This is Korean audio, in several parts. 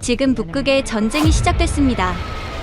지금 북극의 전쟁이 시작됐습니다.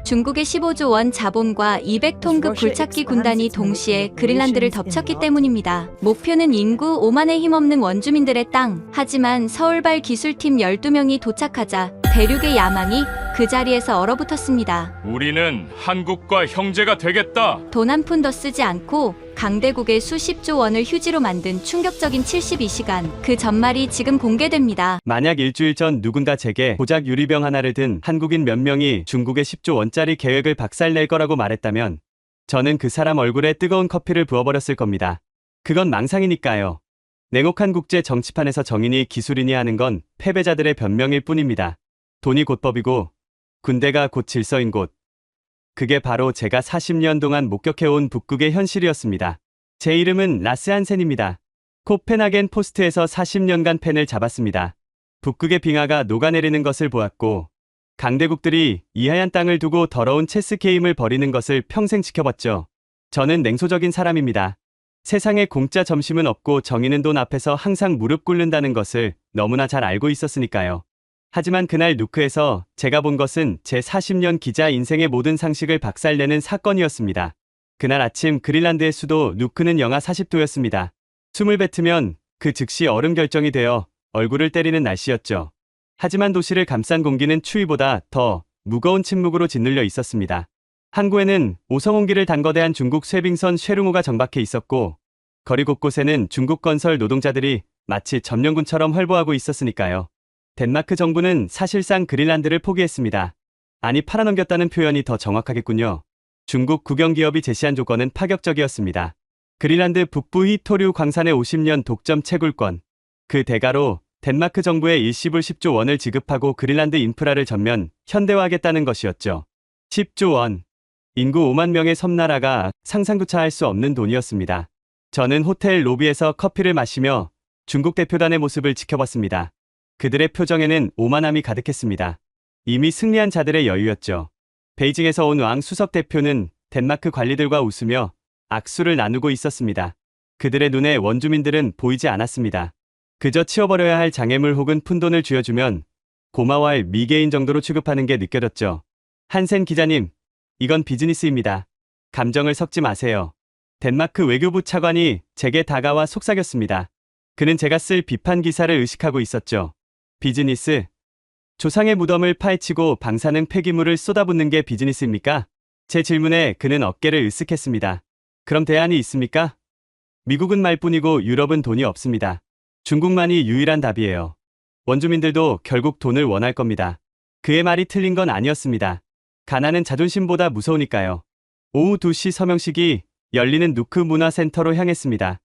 중국의 15조 원 자본과 200톤급 굴착기 군단이 동시에 그린란드를 덮쳤기 때문입니다. 목표는 인구 5만에 힘없는 원주민들의 땅. 하지만 서울발 기술팀 12명이 도착하자 대륙의 야망이 그 자리에서 얼어붙었습니다. 우리는 한국과 형제가 되겠다. 돈 한 푼 더 쓰지 않고 강대국의 수십조 원을 휴지로 만든 충격적인 72시간. 그 전말이 지금 공개됩니다. 만약 일주일 전 누군가 제게 고작 유리병 하나를 든 한국인 몇 명이 중국의 10조 원짜리 계획을 박살낼 거라고 말했다면 저는 그 사람 얼굴에 뜨거운 커피를 부어버렸을 겁니다. 그건 망상이니까요. 냉혹한 국제 정치판에서 정인이 기술인이 하는 건 패배자들의 변명일 뿐입니다. 돈이 곧 법이고 군대가 곧 질서인 곳. 그게 바로 제가 40년 동안 목격해온 북극의 현실이었습니다. 제 이름은 라스 한센입니다. 코펜하겐 포스트에서 40년간 펜을 잡았습니다. 북극의 빙하가 녹아내리는 것을 보았고 강대국들이 이 하얀 땅을 두고 더러운 체스 게임을 벌이는 것을 평생 지켜봤죠. 저는 냉소적인 사람입니다. 세상에 공짜 점심은 없고 정의는 돈 앞에서 항상 무릎 꿇는다는 것을 너무나 잘 알고 있었으니까요. 하지만 그날 누크에서 제가 본 것은 제 40년 기자 인생의 모든 상식을 박살내는 사건이었습니다. 그날 아침 그린란드의 수도 누크는 영하 40도였습니다. 숨을 뱉으면 그 즉시 얼음 결정이 되어 얼굴을 때리는 날씨였죠. 하지만 도시를 감싼 공기는 추위보다 더 무거운 침묵으로 짓눌려 있었습니다. 항구에는 오성홍기를 단거대한 중국 쇄빙선 쉐룽호가 정박해 있었고 거리 곳곳에는 중국 건설 노동자들이 마치 점령군처럼 활보하고 있었으니까요. 덴마크 정부는 사실상 그린란드를 포기했습니다. 아니 팔아넘겼다는 표현이 더 정확하겠군요. 중국 국영기업이 제시한 조건은 파격적이었습니다. 그린란드 북부 히토류 광산의 50년 독점 채굴권. 그 대가로 덴마크 정부에 일시불 10조 원을 지급하고 그린란드 인프라를 전면 현대화하겠다는 것이었죠. 10조 원. 인구 5만 명의 섬나라가 상상조차 할 수 없는 돈이었습니다. 저는 호텔 로비에서 커피를 마시며 중국 대표단의 모습을 지켜봤습니다. 그들의 표정에는 오만함이 가득했습니다. 이미 승리한 자들의 여유였죠. 베이징에서 온 왕 수석 대표는 덴마크 관리들과 웃으며 악수를 나누고 있었습니다. 그들의 눈에 원주민들은 보이지 않았습니다. 그저 치워버려야 할 장애물 혹은 푼돈을 쥐어주면 고마워할 미개인 정도로 취급하는 게 느껴졌죠. 한센 기자님, 이건 비즈니스입니다. 감정을 섞지 마세요. 덴마크 외교부 차관이 제게 다가와 속삭였습니다. 그는 제가 쓸 비판 기사를 의식하고 있었죠. 비즈니스? 조상의 무덤을 파헤치고 방사능 폐기물을 쏟아붓는 게 비즈니스입니까? 제 질문에 그는 어깨를 으쓱했습니다. 그럼 대안이 있습니까? 미국은 말뿐이고 유럽은 돈이 없습니다. 중국만이 유일한 답이에요. 원주민들도 결국 돈을 원할 겁니다. 그의 말이 틀린 건 아니었습니다. 가난은 자존심보다 무서우니까요. 오후 2시 서명식이 열리는 누크 문화센터로 향했습니다.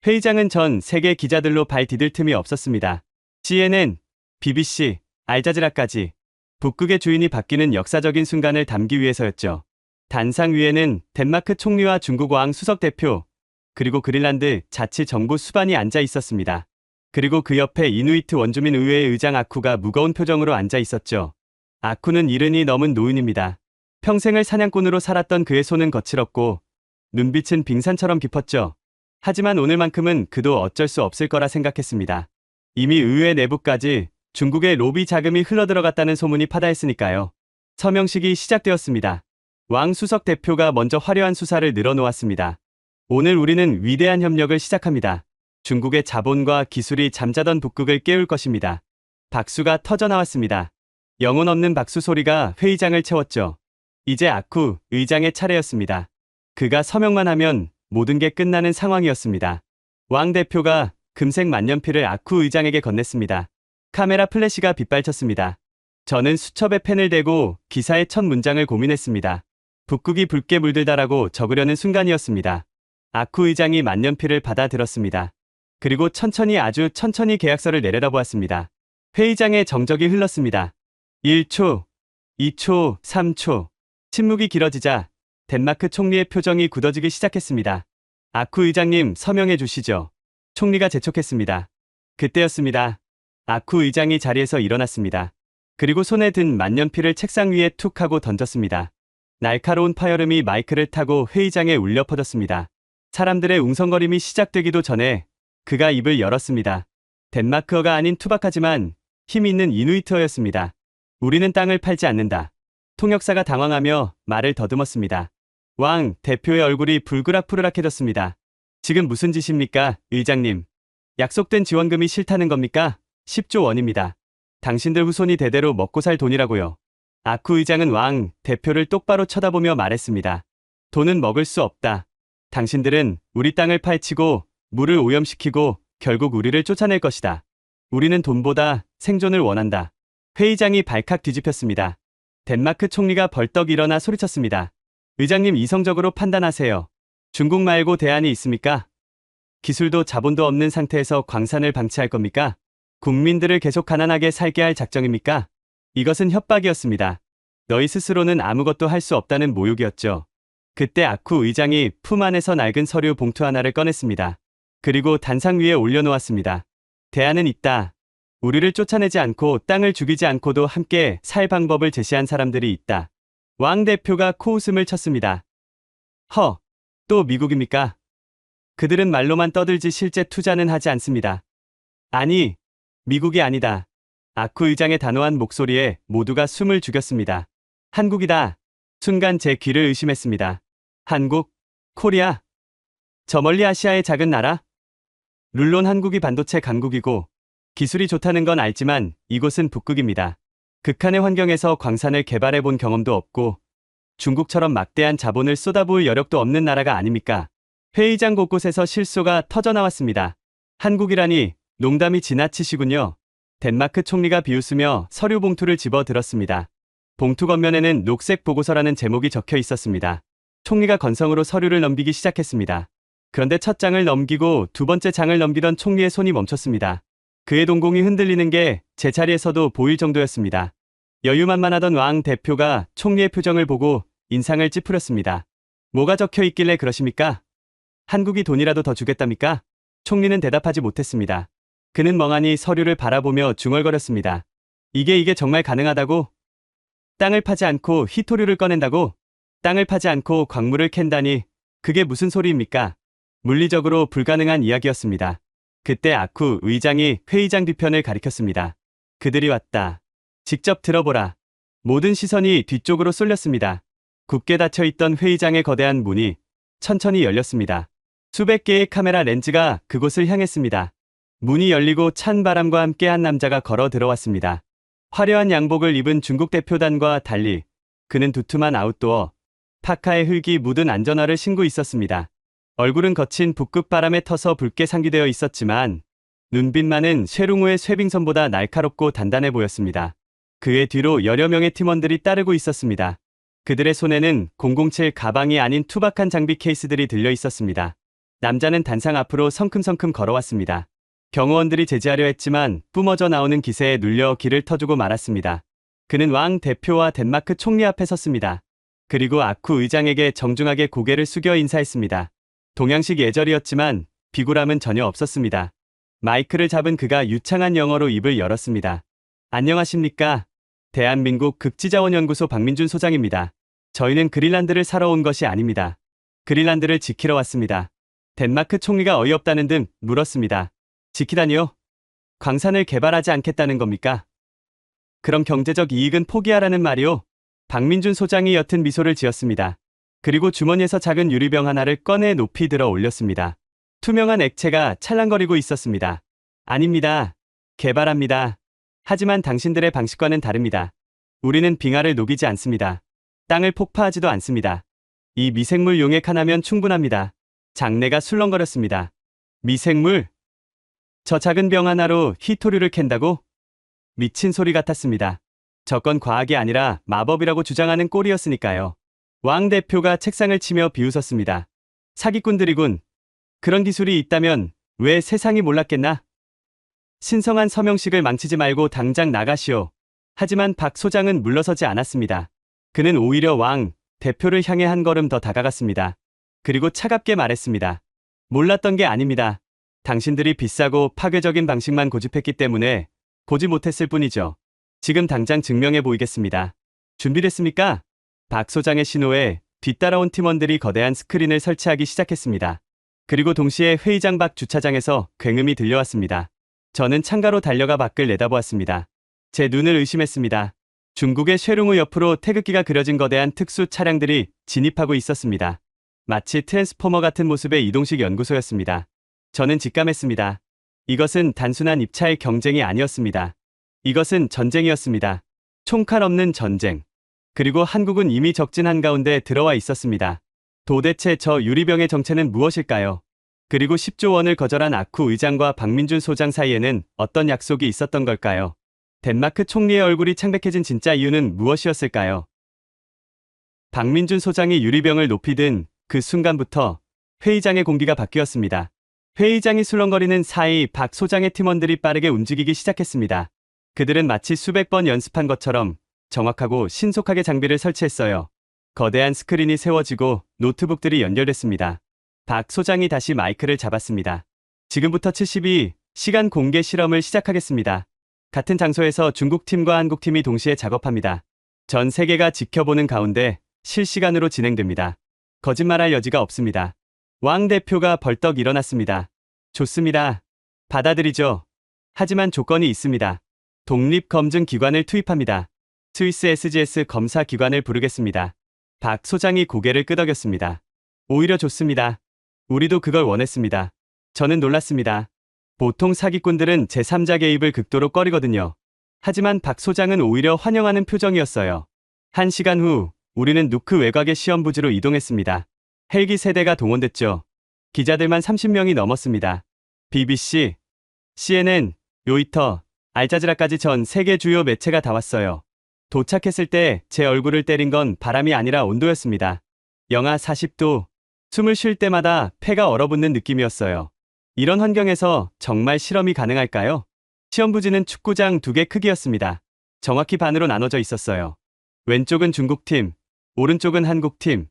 회의장은 전 세계 기자들로 발 디딜 틈이 없었습니다. CNN, BBC, 알자지라까지 북극의 주인이 바뀌는 역사적인 순간을 담기 위해서였죠. 단상 위에는 덴마크 총리와 중국 왕 수석 대표, 그리고 그린란드 자치정부 수반이 앉아 있었습니다. 그리고 그 옆에 이누이트 원주민 의회의 의장 아쿠가 무거운 표정으로 앉아 있었죠. 아쿠는 70이 넘은 노인입니다. 평생을 사냥꾼으로 살았던 그의 손은 거칠었고 눈빛은 빙산처럼 깊었죠. 하지만 오늘만큼은 그도 어쩔 수 없을 거라 생각했습니다. 이미 의회 내부까지 중국의 로비 자금이 흘러들어갔다는 소문이 파다했으니까요. 서명식이 시작되었습니다. 왕 수석 대표가 먼저 화려한 수사를 늘어놓았습니다. 오늘 우리는 위대한 협력을 시작합니다. 중국의 자본과 기술이 잠자던 북극을 깨울 것입니다. 박수가 터져나왔습니다. 영혼 없는 박수 소리가 회의장을 채웠죠. 이제 아쿠 의장의 차례였습니다. 그가 서명만 하면 모든 게 끝나는 상황이었습니다. 왕 대표가 금색 만년필을 아쿠 의장에게 건넸습니다. 카메라 플래시가 빗발쳤습니다. 저는 수첩에 펜을 대고 기사의 첫 문장을 고민했습니다. 북극이 붉게 물들다라고 적으려는 순간이었습니다. 아쿠 의장이 만년필을 받아들었습니다. 그리고 천천히 아주 천천히 계약서를 내려다보았습니다. 회의장에 정적이 흘렀습니다. 1초, 2초, 3초. 침묵이 길어지자 덴마크 총리의 표정이 굳어지기 시작했습니다. 아쿠 의장님 서명해 주시죠. 총리가 재촉했습니다. 그때였습니다. 아쿠 의장이 자리에서 일어났습니다. 그리고 손에 든 만년필을 책상 위에 툭 하고 던졌습니다. 날카로운 파열음이 마이크를 타고 회의장에 울려 퍼졌습니다. 사람들의 웅성거림이 시작되기도 전에 그가 입을 열었습니다. 덴마크어가 아닌 투박하지만 힘 있는 이누이트어였습니다. 우리는 땅을 팔지 않는다. 통역사가 당황하며 말을 더듬었습니다. 왕 대표의 얼굴이 불그락푸르락해졌습니다. 지금 무슨 짓입니까, 의장님? 약속된 지원금이 싫다는 겁니까? 10조 원입니다. 당신들 후손이 대대로 먹고 살 돈이라고요. 아쿠 의장은 왕 대표를 똑바로 쳐다보며 말했습니다. 돈은 먹을 수 없다. 당신들은 우리 땅을 파헤치고 물을 오염시키고 결국 우리를 쫓아낼 것이다. 우리는 돈보다 생존을 원한다. 회의장이 발칵 뒤집혔습니다. 덴마크 총리가 벌떡 일어나 소리쳤습니다. 의장님, 이성적으로 판단하세요. 중국 말고 대안이 있습니까? 기술도 자본도 없는 상태에서 광산을 방치할 겁니까? 국민들을 계속 가난하게 살게 할 작정입니까? 이것은 협박이었습니다. 너희 스스로는 아무것도 할 수 없다는 모욕이었죠. 그때 아쿠 의장이 품 안에서 낡은 서류 봉투 하나를 꺼냈습니다. 그리고 단상 위에 올려놓았습니다. 대안은 있다. 우리를 쫓아내지 않고 땅을 죽이지 않고도 함께 살 방법을 제시한 사람들이 있다. 왕 대표가 코웃음을 쳤습니다. 또 미국입니까? 그들은 말로만 떠들지 실제 투자는 하지 않습니다. 아니, 미국이 아니다. 아쿠 의장의 단호한 목소리에 모두가 숨을 죽였습니다. 한국이다. 순간 제 귀를 의심했습니다. 한국? 코리아? 저 멀리 아시아의 작은 나라? 물론 한국이 반도체 강국이고 기술이 좋다는 건 알지만 이곳은 북극입니다. 극한의 환경에서 광산을 개발해 본 경험도 없고 중국처럼 막대한 자본을 쏟아부을 여력도 없는 나라가 아닙니까? 회의장 곳곳에서 실소가 터져나왔습니다. 한국이라니 농담이 지나치시군요. 덴마크 총리가 비웃으며 서류 봉투를 집어들었습니다. 봉투 겉면에는 녹색 보고서라는 제목이 적혀 있었습니다. 총리가 건성으로 서류를 넘기기 시작했습니다. 그런데 첫 장을 넘기고 두 번째 장을 넘기던 총리의 손이 멈췄습니다. 그의 동공이 흔들리는 게 제 자리에서도 보일 정도였습니다. 여유만만하던 왕 대표가 총리의 표정을 보고 인상을 찌푸렸습니다. 뭐가 적혀 있길래 그러십니까? 한국이 돈이라도 더 주겠답니까? 총리는 대답하지 못했습니다. 그는 멍하니 서류를 바라보며 중얼거렸습니다. 이게 정말 가능하다고? 땅을 파지 않고 희토류를 꺼낸다고? 땅을 파지 않고 광물을 캔다니 그게 무슨 소리입니까? 물리적으로 불가능한 이야기였습니다. 그때 아쿠 의장이 회의장 뒤편을 가리켰습니다. 그들이 왔다. 직접 들어보라. 모든 시선이 뒤쪽으로 쏠렸습니다. 굳게 닫혀있던 회의장의 거대한 문이 천천히 열렸습니다. 수백 개의 카메라 렌즈가 그곳을 향했습니다. 문이 열리고 찬 바람과 함께 한 남자가 걸어 들어왔습니다. 화려한 양복을 입은 중국 대표단과 달리 그는 두툼한 아웃도어, 파카에 흙이 묻은 안전화를 신고 있었습니다. 얼굴은 거친 북극 바람에 터서 붉게 상기되어 있었지만 눈빛만은 쉐룽우의 쇠빙선보다 날카롭고 단단해 보였습니다. 그의 뒤로 여러 명의 팀원들이 따르고 있었습니다. 그들의 손에는 007 가방이 아닌 투박한 장비 케이스들이 들려 있었습니다. 남자는 단상 앞으로 성큼성큼 걸어왔습니다. 경호원들이 제지하려 했지만 뿜어져 나오는 기세에 눌려 길을 터주고 말았습니다. 그는 왕 대표와 덴마크 총리 앞에 섰습니다. 그리고 아쿠 의장에게 정중하게 고개를 숙여 인사했습니다. 동양식 예절이었지만 비굴함은 전혀 없었습니다. 마이크를 잡은 그가 유창한 영어로 입을 열었습니다. 안녕하십니까? 대한민국 극지자원연구소 박민준 소장입니다. 저희는 그린란드를 사러 온 것이 아닙니다. 그린란드를 지키러 왔습니다. 덴마크 총리가 어이없다는 듯 물었습니다. 지키다니요? 광산을 개발하지 않겠다는 겁니까? 그럼 경제적 이익은 포기하라는 말이요? 박민준 소장이 옅은 미소를 지었습니다. 그리고 주머니에서 작은 유리병 하나를 꺼내 높이 들어 올렸습니다. 투명한 액체가 찰랑거리고 있었습니다. 아닙니다. 개발합니다. 하지만 당신들의 방식과는 다릅니다. 우리는 빙하를 녹이지 않습니다. 땅을 폭파하지도 않습니다. 이 미생물 용액 하나면 충분합니다. 장내가 술렁거렸습니다. 미생물? 저 작은 병 하나로 희토류를 캔다고? 미친 소리 같았습니다. 저건 과학이 아니라 마법이라고 주장하는 꼴이었으니까요. 왕 대표가 책상을 치며 비웃었습니다. 사기꾼들이군. 그런 기술이 있다면 왜 세상이 몰랐겠나? 신성한 서명식을 망치지 말고 당장 나가시오. 하지만 박 소장은 물러서지 않았습니다. 그는 오히려 왕 대표를 향해 한 걸음 더 다가갔습니다. 그리고 차갑게 말했습니다. 몰랐던 게 아닙니다. 당신들이 비싸고 파괴적인 방식만 고집했기 때문에 보지 못했을 뿐이죠. 지금 당장 증명해 보이겠습니다. 준비됐습니까? 박 소장의 신호에 뒤따라온 팀원들이 거대한 스크린을 설치하기 시작했습니다. 그리고 동시에 회의장 밖 주차장에서 굉음이 들려왔습니다. 저는 창가로 달려가 밖을 내다보았습니다. 제 눈을 의심했습니다. 중국의 쉐룽우 옆으로 태극기가 그려진 거대한 특수 차량들이 진입하고 있었습니다. 마치 트랜스포머 같은 모습의 이동식 연구소였습니다. 저는 직감했습니다. 이것은 단순한 입차의 경쟁이 아니었습니다. 이것은 전쟁이었습니다. 총칼 없는 전쟁. 그리고 한국은 이미 적진 한가운데 들어와 있었습니다. 도대체 저 유리병의 정체는 무엇일까요? 그리고 10조 원을 거절한 아쿠 의장과 박민준 소장 사이에는 어떤 약속이 있었던 걸까요? 덴마크 총리의 얼굴이 창백해진 진짜 이유는 무엇이었을까요? 박민준 소장이 유리병을 높이 든 그 순간부터 회의장의 공기가 바뀌었습니다. 회의장이 술렁거리는 사이 박 소장의 팀원들이 빠르게 움직이기 시작했습니다. 그들은 마치 수백 번 연습한 것처럼 정확하고 신속하게 장비를 설치했어요. 거대한 스크린이 세워지고 노트북들이 연결됐습니다. 박 소장이 다시 마이크를 잡았습니다. 지금부터 72시간 공개 실험을 시작하겠습니다. 같은 장소에서 중국팀과 한국팀이 동시에 작업합니다. 전 세계가 지켜보는 가운데 실시간으로 진행됩니다. 거짓말할 여지가 없습니다. 왕 대표가 벌떡 일어났습니다. 좋습니다. 받아들이죠. 하지만 조건이 있습니다. 독립검증기관을 투입합니다. 스위스 SGS 검사기관을 부르겠습니다. 박 소장이 고개를 끄덕였습니다. 오히려 좋습니다. 우리도 그걸 원했습니다. 저는 놀랐습니다. 보통 사기꾼들은 제3자 개입을 극도로 꺼리거든요. 하지만 박 소장은 오히려 환영하는 표정이었어요. 1시간 후 우리는 누크 외곽의 시험부지로 이동했습니다. 헬기 세대가 동원됐죠. 기자들만 30명이 넘었습니다. BBC, CNN, 로이터, 알자지라까지 전 세계 주요 매체가 다 왔어요. 도착했을 때 제 얼굴을 때린 건 바람이 아니라 온도였습니다. 영하 40도, 숨을 쉴 때마다 폐가 얼어붙는 느낌이었어요. 이런 환경에서 정말 실험이 가능할까요? 시험부지는 축구장 2개 크기였습니다. 정확히 반으로 나눠져 있었어요. 왼쪽은 중국팀, 오른쪽은 한국팀.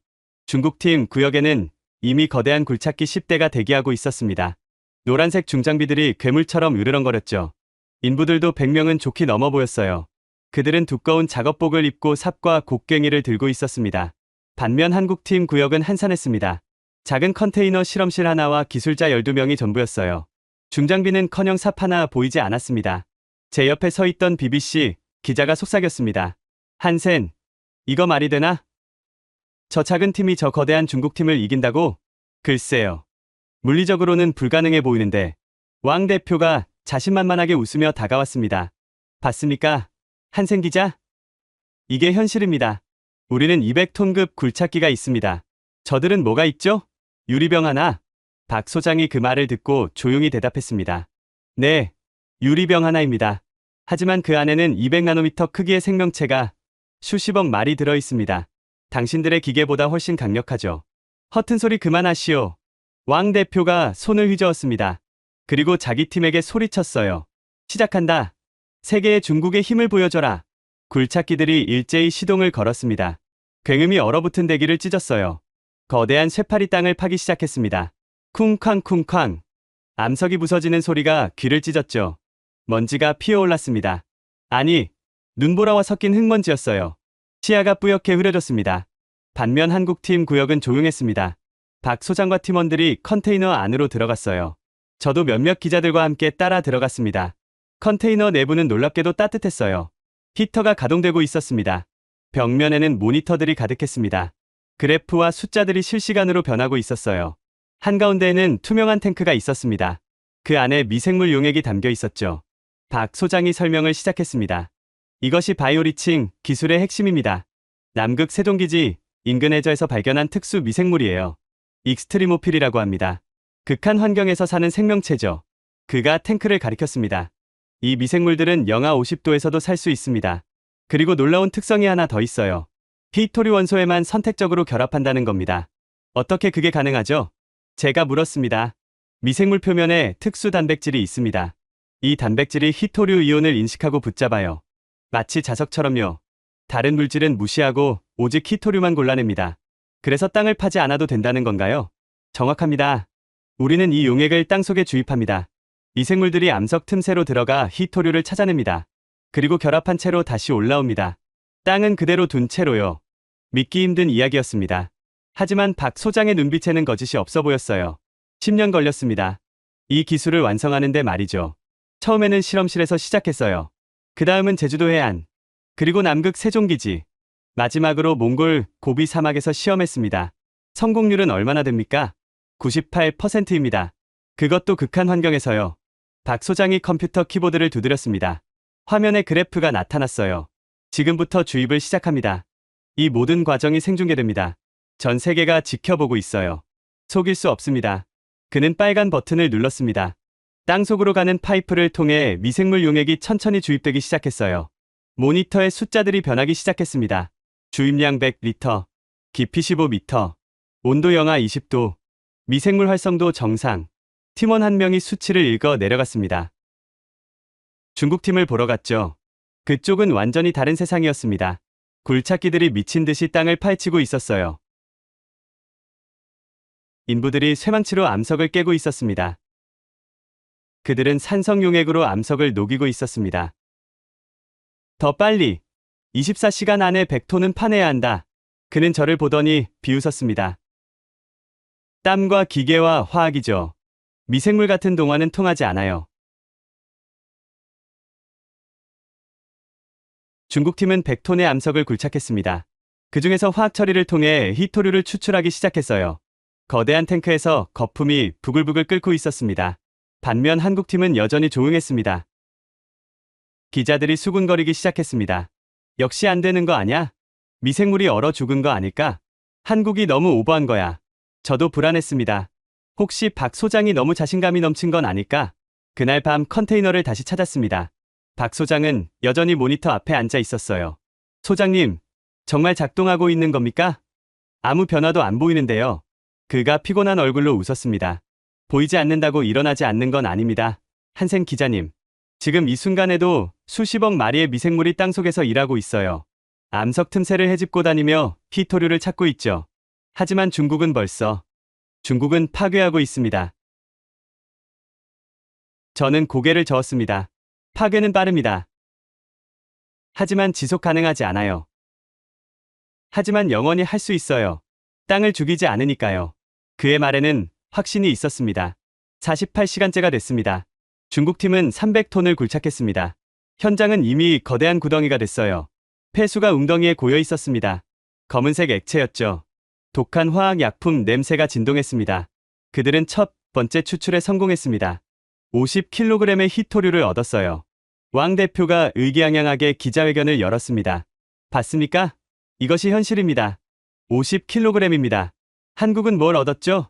중국팀 구역에는 이미 거대한 굴착기 10대가 대기하고 있었습니다. 노란색 중장비들이 괴물처럼 으르렁거렸죠. 인부들도 100명은 좋게 넘어 보였어요. 그들은 두꺼운 작업복을 입고 삽과 곡괭이를 들고 있었습니다. 반면 한국팀 구역은 한산했습니다. 작은 컨테이너 실험실 하나와 기술자 12명이 전부였어요. 중장비는커녕 삽 하나 보이지 않았습니다. 제 옆에 서 있던 BBC 기자가 속삭였습니다. 한센, 이거 말이 되나? 저 작은 팀이 저 거대한 중국팀을 이긴다고? 글쎄요. 물리적으로는 불가능해 보이는데. 왕 대표가 자신만만하게 웃으며 다가왔습니다. 봤습니까? 한센 기자? 이게 현실입니다. 우리는 200톤급 굴착기가 있습니다. 저들은 뭐가 있죠? 유리병 하나. 박 소장이 그 말을 듣고 조용히 대답했습니다. 네, 유리병 하나입니다. 하지만 그 안에는 200나노미터 크기의 생명체가 수십억 마리 들어 있습니다. 당신들의 기계보다 훨씬 강력하죠. 허튼 소리 그만하시오. 왕 대표가 손을 휘저었습니다. 그리고 자기 팀에게 소리쳤어요. 시작한다. 세계의 중국의 힘을 보여줘라. 굴착기들이 일제히 시동을 걸었습니다. 굉음이 얼어붙은 대기를 찢었어요. 거대한 쇠파리 땅을 파기 시작했습니다. 쿵쾅쿵쾅. 암석이 부서지는 소리가 귀를 찢었죠. 먼지가 피어올랐습니다. 아니, 눈보라와 섞인 흙먼지였어요. 시야가 뿌옇게 흐려졌습니다. 반면 한국팀 구역은 조용했습니다. 박 소장과 팀원들이 컨테이너 안으로 들어갔어요. 저도 몇몇 기자들과 함께 따라 들어갔습니다. 컨테이너 내부는 놀랍게도 따뜻했어요. 히터가 가동되고 있었습니다. 벽면에는 모니터들이 가득했습니다. 그래프와 숫자들이 실시간으로 변하고 있었어요. 한가운데에는 투명한 탱크가 있었습니다. 그 안에 미생물 용액이 담겨 있었죠. 박 소장이 설명을 시작했습니다. 이것이 바이오리칭 기술의 핵심입니다. 남극 세종기지 인근 해저에서 발견한 특수 미생물이에요. 익스트리모필이라고 합니다. 극한 환경에서 사는 생명체죠. 그가 탱크를 가리켰습니다. 이 미생물들은 영하 50도에서도 살 수 있습니다. 그리고 놀라운 특성이 하나 더 있어요. 히토리 원소에만 선택적으로 결합한다는 겁니다. 어떻게 그게 가능하죠? 제가 물었습니다. 미생물 표면에 특수 단백질이 있습니다. 이 단백질이 히토류 이온을 인식하고 붙잡아요. 마치 자석처럼요. 다른 물질은 무시하고 오직 히토류만 골라냅니다. 그래서 땅을 파지 않아도 된다는 건가요? 정확합니다. 우리는 이 용액을 땅속에 주입합니다. 이 생물들이 암석 틈새로 들어가 히토류를 찾아냅니다. 그리고 결합한 채로 다시 올라옵니다. 땅은 그대로 둔 채로요. 믿기 힘든 이야기였습니다. 하지만 박 소장의 눈빛에는 거짓이 없어 보였어요. 10년 걸렸습니다. 이 기술을 완성하는데 말이죠. 처음에는 실험실에서 시작했어요. 그 다음은 제주도 해안, 그리고 남극 세종기지. 마지막으로 몽골 고비 사막에서 시험했습니다. 성공률은 얼마나 됩니까? 98%입니다. 그것도 극한 환경에서요. 박 소장이 컴퓨터 키보드를 두드렸습니다. 화면에 그래프가 나타났어요. 지금부터 주입을 시작합니다. 이 모든 과정이 생중계됩니다. 전 세계가 지켜보고 있어요. 속일 수 없습니다. 그는 빨간 버튼을 눌렀습니다. 땅속으로 가는 파이프를 통해 미생물 용액이 천천히 주입되기 시작했어요. 모니터의 숫자들이 변하기 시작했습니다. 주입량 100리터, 깊이 15m, 온도 영하 20도, 미생물 활성도 정상. 팀원 한 명이 수치를 읽어 내려갔습니다. 중국팀을 보러 갔죠. 그쪽은 완전히 다른 세상이었습니다. 굴착기들이 미친 듯이 땅을 파헤치고 있었어요. 인부들이 쇠망치로 암석을 깨고 있었습니다. 그들은 산성 용액으로 암석을 녹이고 있었습니다. 더 빨리! 24시간 안에 100톤은 파내야 한다. 그는 저를 보더니 비웃었습니다. 땀과 기계와 화학이죠. 미생물 같은 동화는 통하지 않아요. 중국팀은 100톤의 암석을 굴착했습니다. 그 중에서 화학 처리를 통해 히토류를 추출하기 시작했어요. 거대한 탱크에서 거품이 부글부글 끓고 있었습니다. 반면 한국팀은 여전히 조용했습니다. 기자들이 수군거리기 시작했습니다. 역시 안 되는 거 아냐? 미생물이 얼어 죽은 거 아닐까? 한국이 너무 오버한 거야. 저도 불안했습니다. 혹시 박 소장이 너무 자신감이 넘친 건 아닐까? 그날 밤 컨테이너를 다시 찾았습니다. 박 소장은 여전히 모니터 앞에 앉아 있었어요. 소장님, 정말 작동하고 있는 겁니까? 아무 변화도 안 보이는데요. 그가 피곤한 얼굴로 웃었습니다. 보이지 않는다고 일어나지 않는 건 아닙니다. 한생 기자님. 지금 이 순간에도 수십억 마리의 미생물이 땅속에서 일하고 있어요. 암석 틈새를 헤집고 다니며 히토류를 찾고 있죠. 하지만 중국은 파괴하고 있습니다. 저는 고개를 저었습니다. 파괴는 빠릅니다. 하지만 지속 가능하지 않아요. 하지만 영원히 할 수 있어요. 땅을 죽이지 않으니까요. 그의 말에는 확신이 있었습니다. 48시간째가 됐습니다. 중국팀은 300톤을 굴착했습니다. 현장은 이미 거대한 구덩이가 됐어요. 폐수가 웅덩이에 고여 있었습니다. 검은색 액체였죠. 독한 화학 약품 냄새가 진동했습니다. 그들은 첫 번째 추출에 성공했습니다. 50kg의 히토류를 얻었어요. 왕 대표가 의기양양하게 기자회견을 열었습니다. 봤습니까? 이것이 현실입니다. 50kg입니다. 한국은 뭘 얻었죠?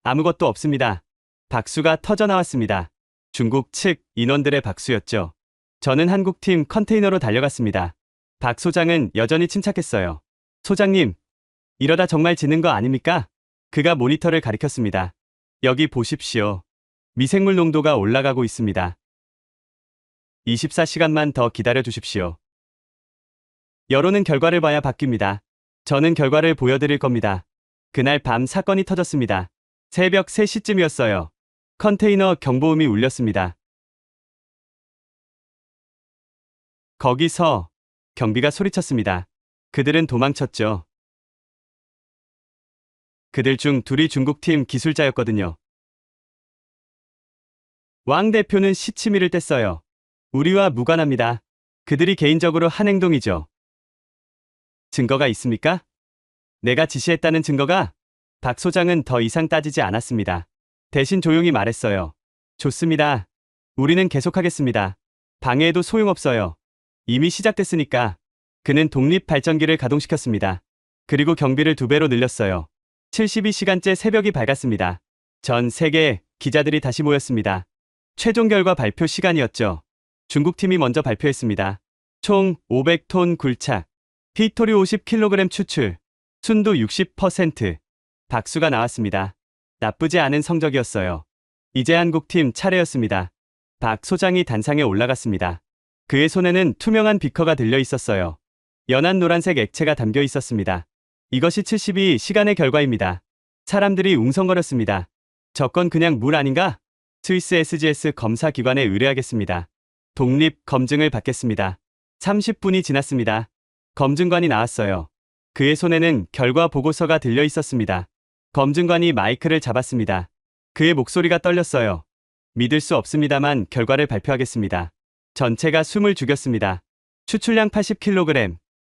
아무것도 없습니다. 박수가 터져나왔습니다. 중국 측 인원들의 박수였죠. 저는 한국팀 컨테이너로 달려갔습니다. 박 소장은 여전히 침착했어요. 소장님, 이러다 정말 지는 거 아닙니까? 그가 모니터를 가리켰습니다. 여기 보십시오. 미생물 농도가 올라가고 있습니다. 24시간만 더 기다려 주십시오. 여론은 결과를 봐야 바뀝니다. 저는 결과를 보여드릴 겁니다. 그날 밤 사건이 터졌습니다. 새벽 3시쯤이었어요. 컨테이너 경보음이 울렸습니다. 거기서 경비가 소리쳤습니다. 그들은 도망쳤죠. 그들 중 둘이 중국팀 기술자였거든요. 왕 대표는 시치미를 뗐어요. 우리와 무관합니다. 그들이 개인적으로 한 행동이죠. 증거가 있습니까? 내가 지시했다는 증거가? 박 소장은 더 이상 따지지 않았습니다. 대신 조용히 말했어요. 좋습니다. 우리는 계속하겠습니다. 방해해도 소용없어요. 이미 시작됐으니까. 그는 독립 발전기를 가동시켰습니다. 그리고 경비를 2배로 늘렸어요. 72시간째 새벽이 밝았습니다. 전 세계 기자들이 다시 모였습니다. 최종 결과 발표 시간이었죠. 중국팀이 먼저 발표했습니다. 총 500톤 굴착, 히토류 50kg 추출, 순도 60%. 박수가 나왔습니다. 나쁘지 않은 성적이었어요. 이제 한국팀 차례였습니다. 박 소장이 단상에 올라갔습니다. 그의 손에는 투명한 비커가 들려 있었어요. 연한 노란색 액체가 담겨 있었습니다. 이것이 72시간의 결과입니다. 사람들이 웅성거렸습니다. 저건 그냥 물 아닌가? 스위스 SGS 검사기관에 의뢰하겠습니다. 독립 검증을 받겠습니다. 30분이 지났습니다. 검증관이 나왔어요. 그의 손에는 결과 보고서가 들려 있었습니다. 검증관이 마이크를 잡았습니다. 그의 목소리가 떨렸어요. 믿을 수 없습니다만 결과를 발표하겠습니다. 전체가 숨을 죽였습니다. 추출량 80kg,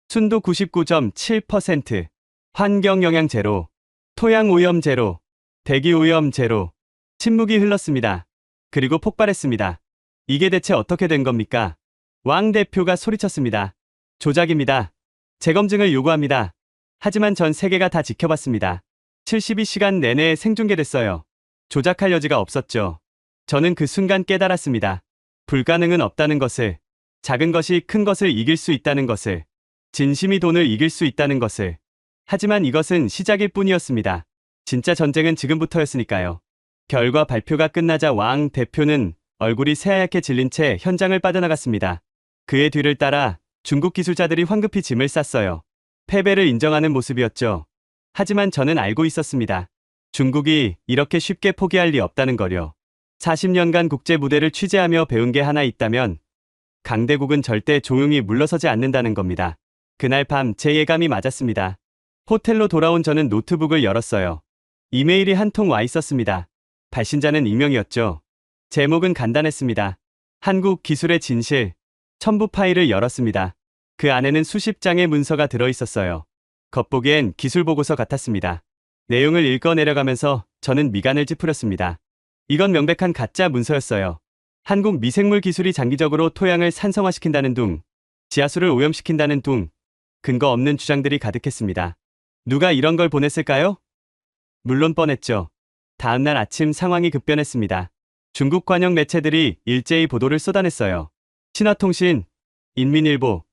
순도 99.7%, 환경 영향 제로, 토양 오염 제로, 대기 오염 제로, 침묵이 흘렀습니다. 그리고 폭발했습니다. 이게 대체 어떻게 된 겁니까? 왕 대표가 소리쳤습니다. 조작입니다. 재검증을 요구합니다. 하지만 전 세계가 다 지켜봤습니다. 72시간 내내 생중계됐어요. 조작할 여지가 없었죠. 저는 그 순간 깨달았습니다. 불가능은 없다는 것을, 작은 것이 큰 것을 이길 수 있다는 것을, 진심이 돈을 이길 수 있다는 것을. 하지만 이것은 시작일 뿐이었습니다. 진짜 전쟁은 지금부터였으니까요. 결과 발표가 끝나자 왕 대표는 얼굴이 새하얗게 질린 채 현장을 빠져나갔습니다. 그의 뒤를 따라 중국 기술자들이 황급히 짐을 쌌어요. 패배를 인정하는 모습이었죠. 하지만 저는 알고 있었습니다. 중국이 이렇게 쉽게 포기할 리 없다는 거요. 40년간 국제 무대를 취재하며 배운 게 하나 있다면 강대국은 절대 조용히 물러서지 않는다는 겁니다. 그날 밤 제 예감이 맞았습니다. 호텔로 돌아온 저는 노트북을 열었어요. 이메일이 한 통 와 있었습니다. 발신자는 익명이었죠. 제목은 간단했습니다. 한국 기술의 진실. 첨부 파일을 열었습니다. 그 안에는 수십 장의 문서가 들어있었어요. 겉보기엔 기술 보고서 같았습니다. 내용을 읽어내려가면서 저는 미간을 찌푸렸습니다. 이건 명백한 가짜 문서였어요. 한국 미생물 기술이 장기적으로 토양을 산성화시킨다는 둥, 지하수를 오염시킨다는 둥, 근거 없는 주장들이 가득했습니다. 누가 이런 걸 보냈을까요? 물론 뻔했죠. 다음날 아침 상황이 급변했습니다. 중국 관영 매체들이 일제히 보도를 쏟아냈어요. 신화통신, 인민일보,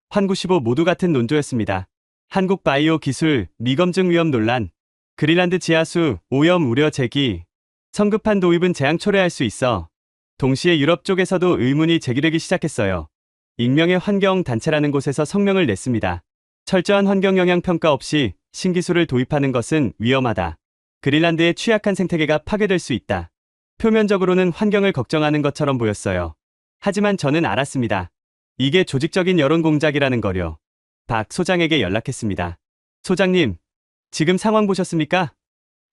환구시보 모두 같은 논조였습니다. 한국 바이오 기술 미검증 위험 논란, 그린란드 지하수 오염 우려 제기, 성급한 도입은 재앙 초래할 수 있어. 동시에 유럽 쪽에서도 의문이 제기되기 시작했어요. 익명의 환경단체라는 곳에서 성명을 냈습니다. 철저한 환경 영향 평가 없이 신기술을 도입하는 것은 위험하다. 그린란드의 취약한 생태계가 파괴될 수 있다. 표면적으로는 환경을 걱정하는 것처럼 보였어요. 하지만 저는 알았습니다. 이게 조직적인 여론 공작이라는 거요. 박 소장에게 연락했습니다. 소장님, 지금 상황 보셨습니까?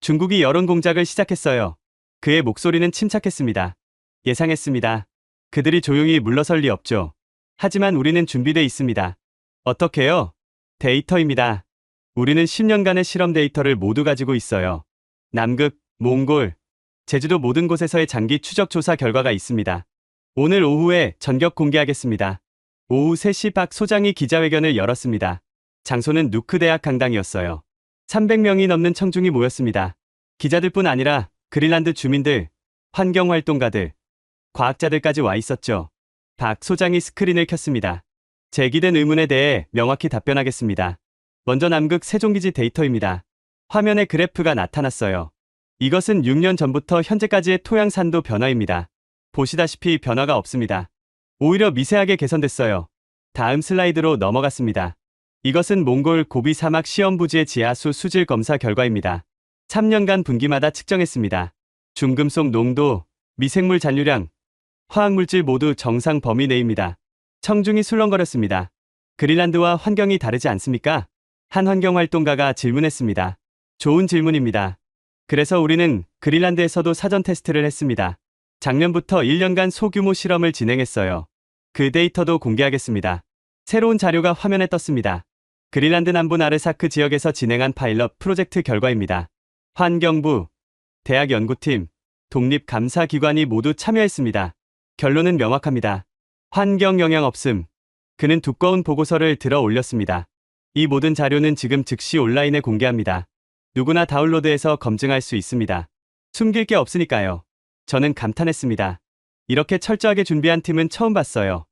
중국이 여론 공작을 시작했어요. 그의 목소리는 침착했습니다. 예상했습니다. 그들이 조용히 물러설 리 없죠. 하지만 우리는 준비돼 있습니다. 어떻게요? 데이터입니다. 우리는 10년간의 실험 데이터를 모두 가지고 있어요. 남극, 몽골, 제주도 모든 곳에서의 장기 추적 조사 결과가 있습니다. 오늘 오후에 전격 공개하겠습니다. 오후 3시 박 소장이 기자회견을 열었습니다. 장소는 누크 대학 강당이었어요. 300명이 넘는 청중이 모였습니다. 기자들뿐 아니라 그린란드 주민들, 환경활동가들, 과학자들까지 와 있었죠. 박 소장이 스크린을 켰습니다. 제기된 의문에 대해 명확히 답변하겠습니다. 먼저 남극 세종기지 데이터입니다. 화면에 그래프가 나타났어요. 이것은 6년 전부터 현재까지의 토양 산도 변화입니다. 보시다시피 변화가 없습니다. 오히려 미세하게 개선됐어요. 다음 슬라이드로 넘어갔습니다. 이것은 몽골 고비 사막 시험 부지의 지하수 수질 검사 결과입니다. 3년간 분기마다 측정했습니다. 중금속 농도, 미생물 잔류량, 화학물질 모두 정상 범위 내입니다. 청중이 술렁거렸습니다. 그린란드와 환경이 다르지 않습니까? 한 환경활동가가 질문했습니다. 좋은 질문입니다. 그래서 우리는 그린란드에서도 사전 테스트를 했습니다. 작년부터 1년간 소규모 실험을 진행했어요. 그 데이터도 공개하겠습니다. 새로운 자료가 화면에 떴습니다. 그린란드 남부 나르사크 지역에서 진행한 파일럿 프로젝트 결과입니다. 환경부, 대학 연구팀, 독립감사기관이 모두 참여했습니다. 결론은 명확합니다. 환경 영향 없음. 그는 두꺼운 보고서를 들어 올렸습니다. 이 모든 자료는 지금 즉시 온라인에 공개합니다. 누구나 다운로드해서 검증할 수 있습니다. 숨길 게 없으니까요. 저는 감탄했습니다. 이렇게 철저하게 준비한 팀은 처음 봤어요.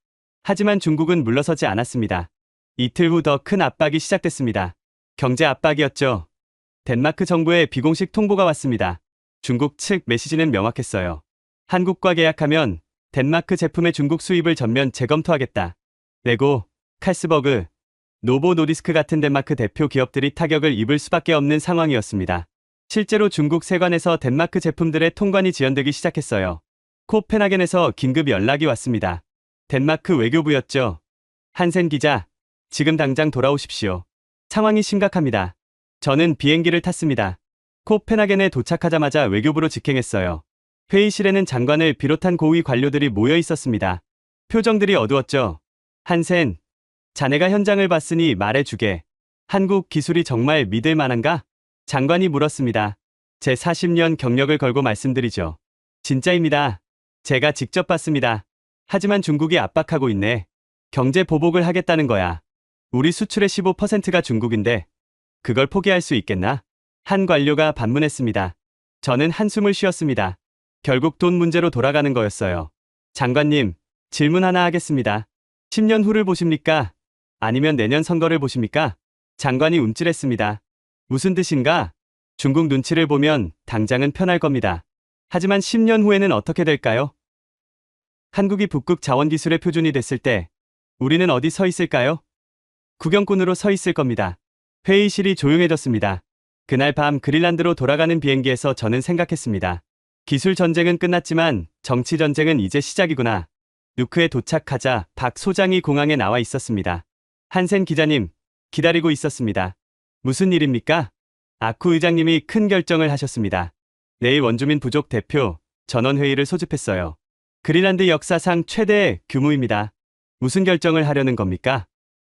하지만 중국은 물러서지 않았습니다. 이틀 후 더 큰 압박이 시작됐습니다. 경제 압박이었죠. 덴마크 정부의 비공식 통보가 왔습니다. 중국 측 메시지는 명확했어요. 한국과 계약하면 덴마크 제품의 중국 수입을 전면 재검토하겠다. 레고, 칼스버그, 노보 노디스크 같은 덴마크 대표 기업들이 타격을 입을 수밖에 없는 상황이었습니다. 실제로 중국 세관에서 덴마크 제품들의 통관이 지연되기 시작했어요. 코펜하겐에서 긴급 연락이 왔습니다. 덴마크 외교부였죠. 한센 기자, 지금 당장 돌아오십시오. 상황이 심각합니다. 저는 비행기를 탔습니다. 코펜하겐에 도착하자마자 외교부로 직행했어요. 회의실에는 장관을 비롯한 고위 관료들이 모여 있었습니다. 표정들이 어두웠죠. 한센, 자네가 현장을 봤으니 말해주게. 한국 기술이 정말 믿을 만한가? 장관이 물었습니다. 제 40년 경력을 걸고 말씀드리죠. 진짜입니다. 제가 직접 봤습니다. 하지만 중국이 압박하고 있네. 경제 보복을 하겠다는 거야. 우리 수출의 15%가 중국인데 그걸 포기할 수 있겠나? 한 관료가 반문했습니다. 저는 한숨을 쉬었습니다. 결국 돈 문제로 돌아가는 거였어요. 장관님, 질문 하나 하겠습니다. 10년 후를 보십니까? 아니면 내년 선거를 보십니까? 장관이 움찔했습니다. 무슨 뜻인가? 중국 눈치를 보면 당장은 편할 겁니다. 하지만 10년 후에는 어떻게 될까요? 한국이 북극 자원기술의 표준이 됐을 때 우리는 어디 서 있을까요? 구경꾼으로 서 있을 겁니다. 회의실이 조용해졌습니다. 그날 밤 그린란드로 돌아가는 비행기에서 저는 생각했습니다. 기술 전쟁은 끝났지만 정치 전쟁은 이제 시작이구나. 누크에 도착하자 박 소장이 공항에 나와 있었습니다. 한센 기자님, 기다리고 있었습니다. 무슨 일입니까? 아쿠 의장님이 큰 결정을 하셨습니다. 내일 원주민 부족 대표 전원회의를 소집했어요. 그린란드 역사상 최대 규모입니다. 무슨 결정을 하려는 겁니까?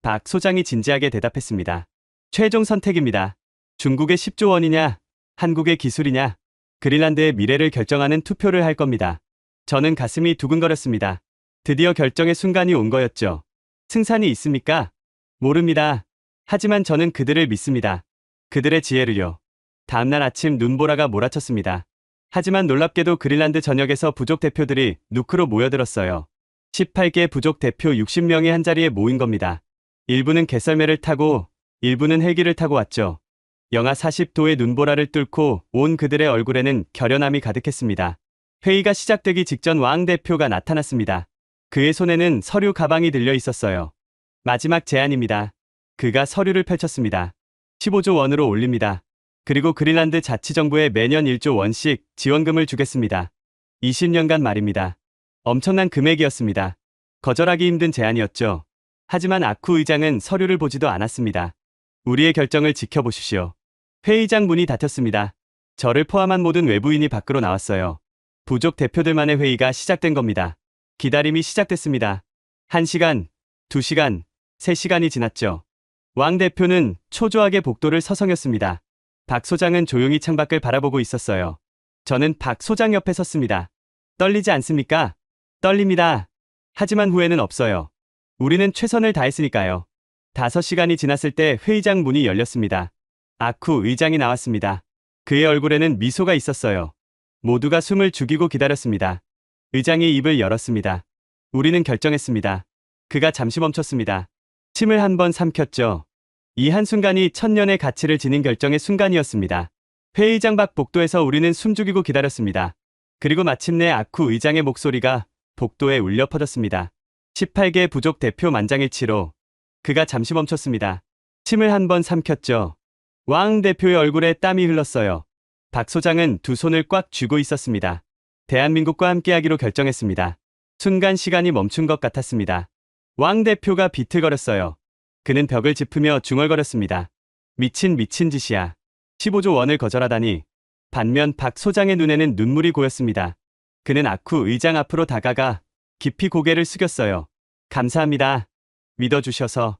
박 소장이 진지하게 대답했습니다. 최종 선택입니다. 중국의 10조 원이냐, 한국의 기술이냐, 그린란드의 미래를 결정하는 투표를 할 겁니다. 저는 가슴이 두근거렸습니다. 드디어 결정의 순간이 온 거였죠. 승산이 있습니까? 모릅니다. 하지만 저는 그들을 믿습니다. 그들의 지혜를요. 다음날 아침 눈보라가 몰아쳤습니다. 하지만 놀랍게도 그린란드 전역에서 부족 대표들이 누크로 모여들었어요. 18개 부족 대표 60명이 한자리에 모인 겁니다. 일부는 개썰매를 타고 일부는 헬기를 타고 왔죠. 영하 40도의 눈보라를 뚫고 온 그들의 얼굴에는 결연함이 가득했습니다. 회의가 시작되기 직전 왕 대표가 나타났습니다. 그의 손에는 서류 가방이 들려 있었어요. 마지막 제안입니다. 그가 서류를 펼쳤습니다. 15조 원으로 올립니다. 그리고 그린란드 자치정부에 매년 1조 원씩 지원금을 주겠습니다. 20년간 말입니다. 엄청난 금액이었습니다. 거절하기 힘든 제안이었죠. 하지만 아쿠 의장은 서류를 보지도 않았습니다. 우리의 결정을 지켜보십시오. 회의장 문이 닫혔습니다. 저를 포함한 모든 외부인이 밖으로 나왔어요. 부족 대표들만의 회의가 시작된 겁니다. 기다림이 시작됐습니다. 1시간, 2시간, 3시간이 지났죠. 왕 대표는 초조하게 복도를 서성였습니다. 박 소장은 조용히 창밖을 바라보고 있었어요. 저는 박 소장 옆에 섰습니다. 떨리지 않습니까? 떨립니다. 하지만 후회는 없어요. 우리는 최선을 다했으니까요. 5시간이 지났을 때 회의장 문이 열렸습니다. 아쿠 의장이 나왔습니다. 그의 얼굴에는 미소가 있었어요. 모두가 숨을 죽이고 기다렸습니다. 의장이 입을 열었습니다. 우리는 결정했습니다. 그가 잠시 멈췄습니다. 침을 한 번 삼켰죠. 이 한순간이 천년의 가치를 지닌 결정의 순간이었습니다. 회의장 밖 복도에서 우리는 숨죽이고 기다렸습니다. 그리고 마침내 아쿠 의장의 목소리가 복도에 울려 퍼졌습니다. 18개 부족 대표 만장일치로 그가 잠시 멈췄습니다. 침을 한 번 삼켰죠. 왕 대표의 얼굴에 땀이 흘렀어요. 박 소장은 두 손을 꽉 쥐고 있었습니다. 대한민국과 함께하기로 결정했습니다. 순간 시간이 멈춘 것 같았습니다. 왕 대표가 비틀거렸어요. 그는 벽을 짚으며 중얼거렸습니다. 미친 짓이야. 15조 원을 거절하다니. 반면 박 소장의 눈에는 눈물이 고였습니다. 그는 아쿠 의장 앞으로 다가가 깊이 고개를 숙였어요. 감사합니다. 믿어주셔서.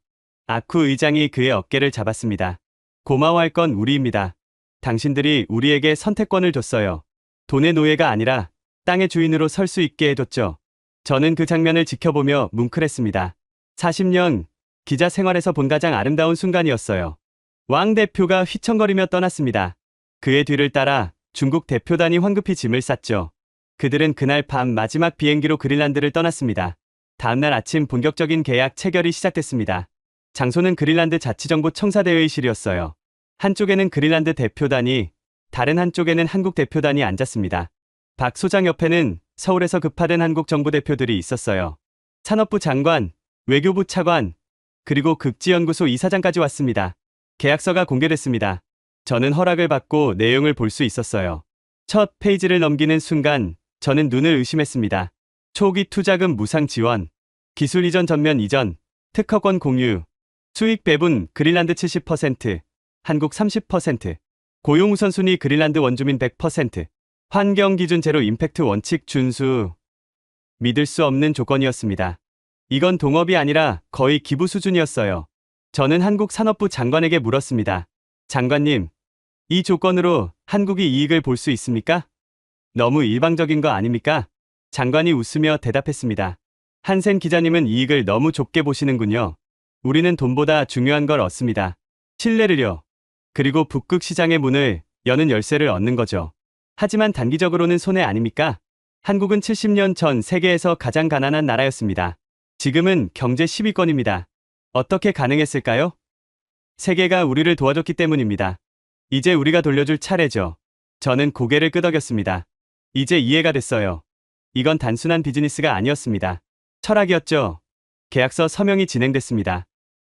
아쿠 의장이 그의 어깨를 잡았습니다. 고마워할 건 우리입니다. 당신들이 우리에게 선택권을 줬어요. 돈의 노예가 아니라 땅의 주인으로 설 수 있게 해줬죠. 저는 그 장면을 지켜보며 뭉클했습니다. 40년 기자 생활에서 본 가장 아름다운 순간이었어요. 왕 대표가 휘청거리며 떠났습니다. 그의 뒤를 따라 중국 대표단이 황급히 짐을 쌌죠. 그들은 그날 밤 마지막 비행기로 그린란드를 떠났습니다. 다음날 아침 본격적인 계약 체결이 시작됐습니다. 장소는 그린란드 자치정부 청사대회의실이었어요. 한쪽에는 그린란드 대표단이, 다른 한쪽에는 한국 대표단이 앉았습니다. 박 소장 옆에는 서울에서 급파된 한국 정부 대표들이 있었어요. 산업부 장관, 외교부 차관, 그리고 극지연구소 이사장까지 왔습니다. 계약서가 공개됐습니다. 저는 허락을 받고 내용을 볼 수 있었어요. 첫 페이지를 넘기는 순간 저는 눈을 의심했습니다. 초기 투자금 무상 지원, 기술 이전 전면 이전, 특허권 공유, 수익 배분 그린란드 70%, 한국 30%, 고용 우선순위 그린란드 원주민 100%, 환경 기준 제로 임팩트 원칙 준수. 믿을 수 없는 조건이었습니다. 이건 동업이 아니라 거의 기부 수준이었어요. 저는 한국 산업부 장관에게 물었습니다. 장관님, 이 조건으로 한국이 이익을 볼 수 있습니까? 너무 일방적인 거 아닙니까? 장관이 웃으며 대답했습니다. 한센 기자님은 이익을 너무 좁게 보시는군요. 우리는 돈보다 중요한 걸 얻습니다. 신뢰를요. 그리고 북극 시장의 문을 여는 열쇠를 얻는 거죠. 하지만 단기적으로는 손해 아닙니까? 한국은 70년 전 세계에서 가장 가난한 나라였습니다. 지금은 경제 10위권입니다. 어떻게 가능했을까요? 세계가 우리를 도와줬기 때문입니다. 이제 우리가 돌려줄 차례죠. 저는 고개를 끄덕였습니다. 이제 이해가 됐어요. 이건 단순한 비즈니스가 아니었습니다. 철학이었죠. 계약서 서명이 진행됐습니다.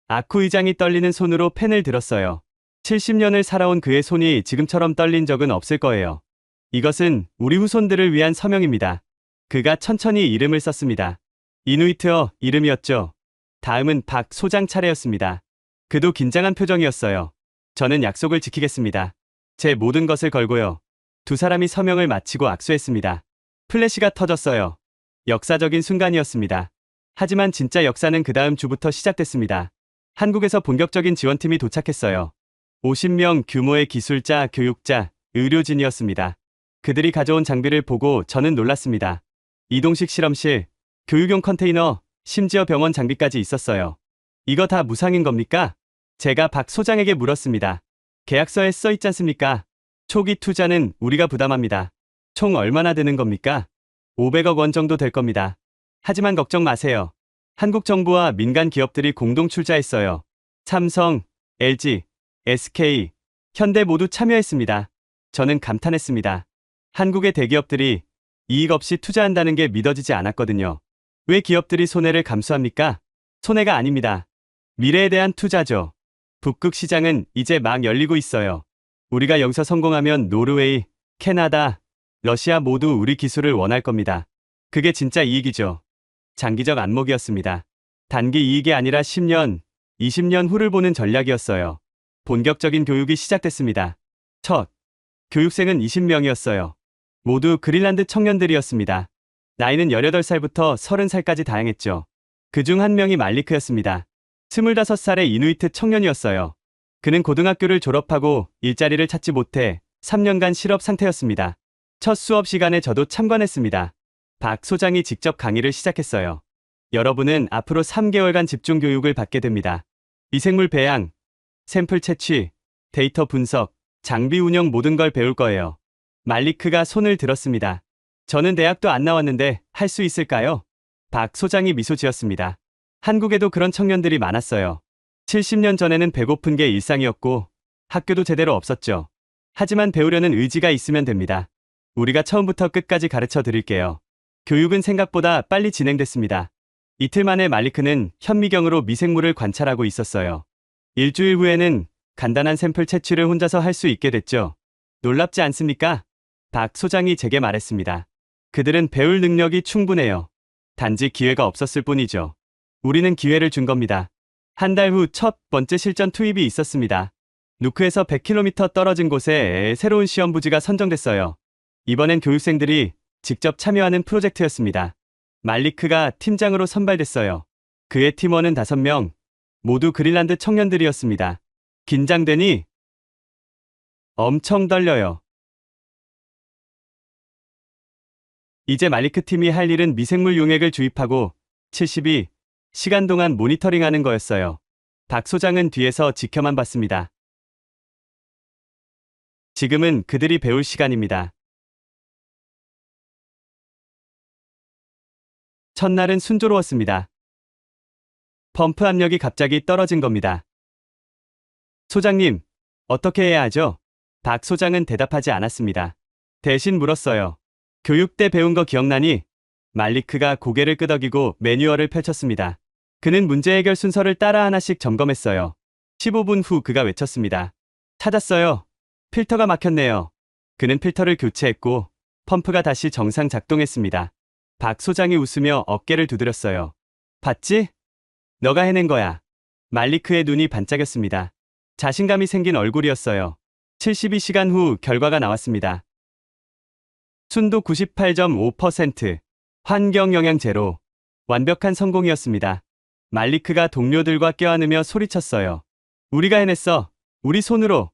아쿠 의장이 떨리는 손으로 펜을 들었어요. 70년을 살아온 그의 손이 지금처럼 떨린 적은 없을 거예요. 이것은 우리 후손들을 위한 서명입니다. 그가 천천히 이름을 썼습니다. 이누이트어 이름이었죠. 다음은 박 소장 차례였습니다. 그도 긴장한 표정이었어요. 저는 약속을 지키겠습니다. 제 모든 것을 걸고요. 두 사람이 서명을 마치고 악수했습니다. 플래시가 터졌어요. 역사적인 순간이었습니다. 하지만 진짜 역사는 그 다음 주부터 시작됐습니다. 한국에서 본격적인 지원팀이 도착했어요. 50명 규모의 기술자, 교육자, 의료진이었습니다. 그들이 가져온 장비를 보고 저는 놀랐습니다. 이동식 실험실, 교육용 컨테이너, 심지어 병원 장비까지 있었어요. 이거 다 무상인 겁니까? 제가 박 소장에게 물었습니다. 계약서에 써 있지 않습니까? 초기 투자는 우리가 부담합니다. 총 얼마나 드는 겁니까? 500억 원 정도 될 겁니다. 하지만 걱정 마세요. 한국 정부와 민간 기업들이 공동 출자했어요. 삼성, LG, SK, 현대 모두 참여했습니다. 저는 감탄했습니다. 한국의 대기업들이 이익 없이 투자한다는 게 믿어지지 않았거든요. 왜 기업들이 손해를 감수합니까? 손해가 아닙니다. 미래에 대한 투자죠. 북극 시장은 이제 막 열리고 있어요. 우리가 여기서 성공하면 노르웨이, 캐나다, 러시아 모두 우리 기술을 원할 겁니다. 그게 진짜 이익이죠. 장기적 안목이었습니다. 단기 이익이 아니라 10년, 20년 후를 보는 전략이었어요. 본격적인 교육이 시작됐습니다. 첫 교육생은 20명이었어요. 모두 그린란드 청년들이었습니다. 나이는 18살부터 30살까지 다양했죠. 그중 한 명이 말리크였습니다. 25살의 이누이트 청년이었어요. 그는 고등학교를 졸업하고 일자리를 찾지 못해 3년간 실업 상태였습니다. 첫 수업 시간에 저도 참관했습니다. 박 소장이 직접 강의를 시작했어요. 여러분은 앞으로 3개월간 집중 교육을 받게 됩니다. 미생물 배양, 샘플 채취, 데이터 분석, 장비 운영 모든 걸 배울 거예요. 말리크가 손을 들었습니다. 저는 대학도 안 나왔는데 할 수 있을까요? 박 소장이 미소 지었습니다. 한국에도 그런 청년들이 많았어요. 70년 전에는 배고픈 게 일상이었고 학교도 제대로 없었죠. 하지만 배우려는 의지가 있으면 됩니다. 우리가 처음부터 끝까지 가르쳐 드릴게요. 교육은 생각보다 빨리 진행됐습니다. 이틀 만에 말리크는 현미경으로 미생물을 관찰하고 있었어요. 일주일 후에는 간단한 샘플 채취를 혼자서 할 수 있게 됐죠. 놀랍지 않습니까? 박 소장이 제게 말했습니다. 그들은 배울 능력이 충분해요. 단지 기회가 없었을 뿐이죠. 우리는 기회를 준 겁니다. 한 달 후 첫 번째 실전 투입이 있었습니다. 누크에서 100km 떨어진 곳에 새로운 시험 부지가 선정됐어요. 이번엔 교육생들이 직접 참여하는 프로젝트였습니다. 말리크가 팀장으로 선발됐어요. 그의 팀원은 5명, 모두 그린란드 청년들이었습니다. 긴장되니? 엄청 떨려요. 이제 말리크 팀이 할 일은 미생물 용액을 주입하고 72시간 동안 모니터링하는 거였어요. 박 소장은 뒤에서 지켜만 봤습니다. 지금은 그들이 배울 시간입니다. 첫날은 순조로웠습니다. 펌프 압력이 갑자기 떨어진 겁니다. 소장님, 어떻게 해야 하죠? 박 소장은 대답하지 않았습니다. 대신 물었어요. 교육 때 배운 거 기억나니? 말리크가 고개를 끄덕이고 매뉴얼을 펼쳤습니다. 그는 문제 해결 순서를 따라 하나씩 점검했어요. 15분 후 그가 외쳤습니다. 찾았어요. 필터가 막혔네요. 그는 필터를 교체했고 펌프가 다시 정상 작동했습니다. 박 소장이 웃으며 어깨를 두드렸어요. 봤지? 너가 해낸 거야. 말리크의 눈이 반짝였습니다. 자신감이 생긴 얼굴이었어요. 72시간 후 결과가 나왔습니다. 순도 98.5%, 환경 영향 제로, 완벽한 성공이었습니다. 말리크가 동료들과 껴안으며 소리쳤어요. 우리가 해냈어. 우리 손으로.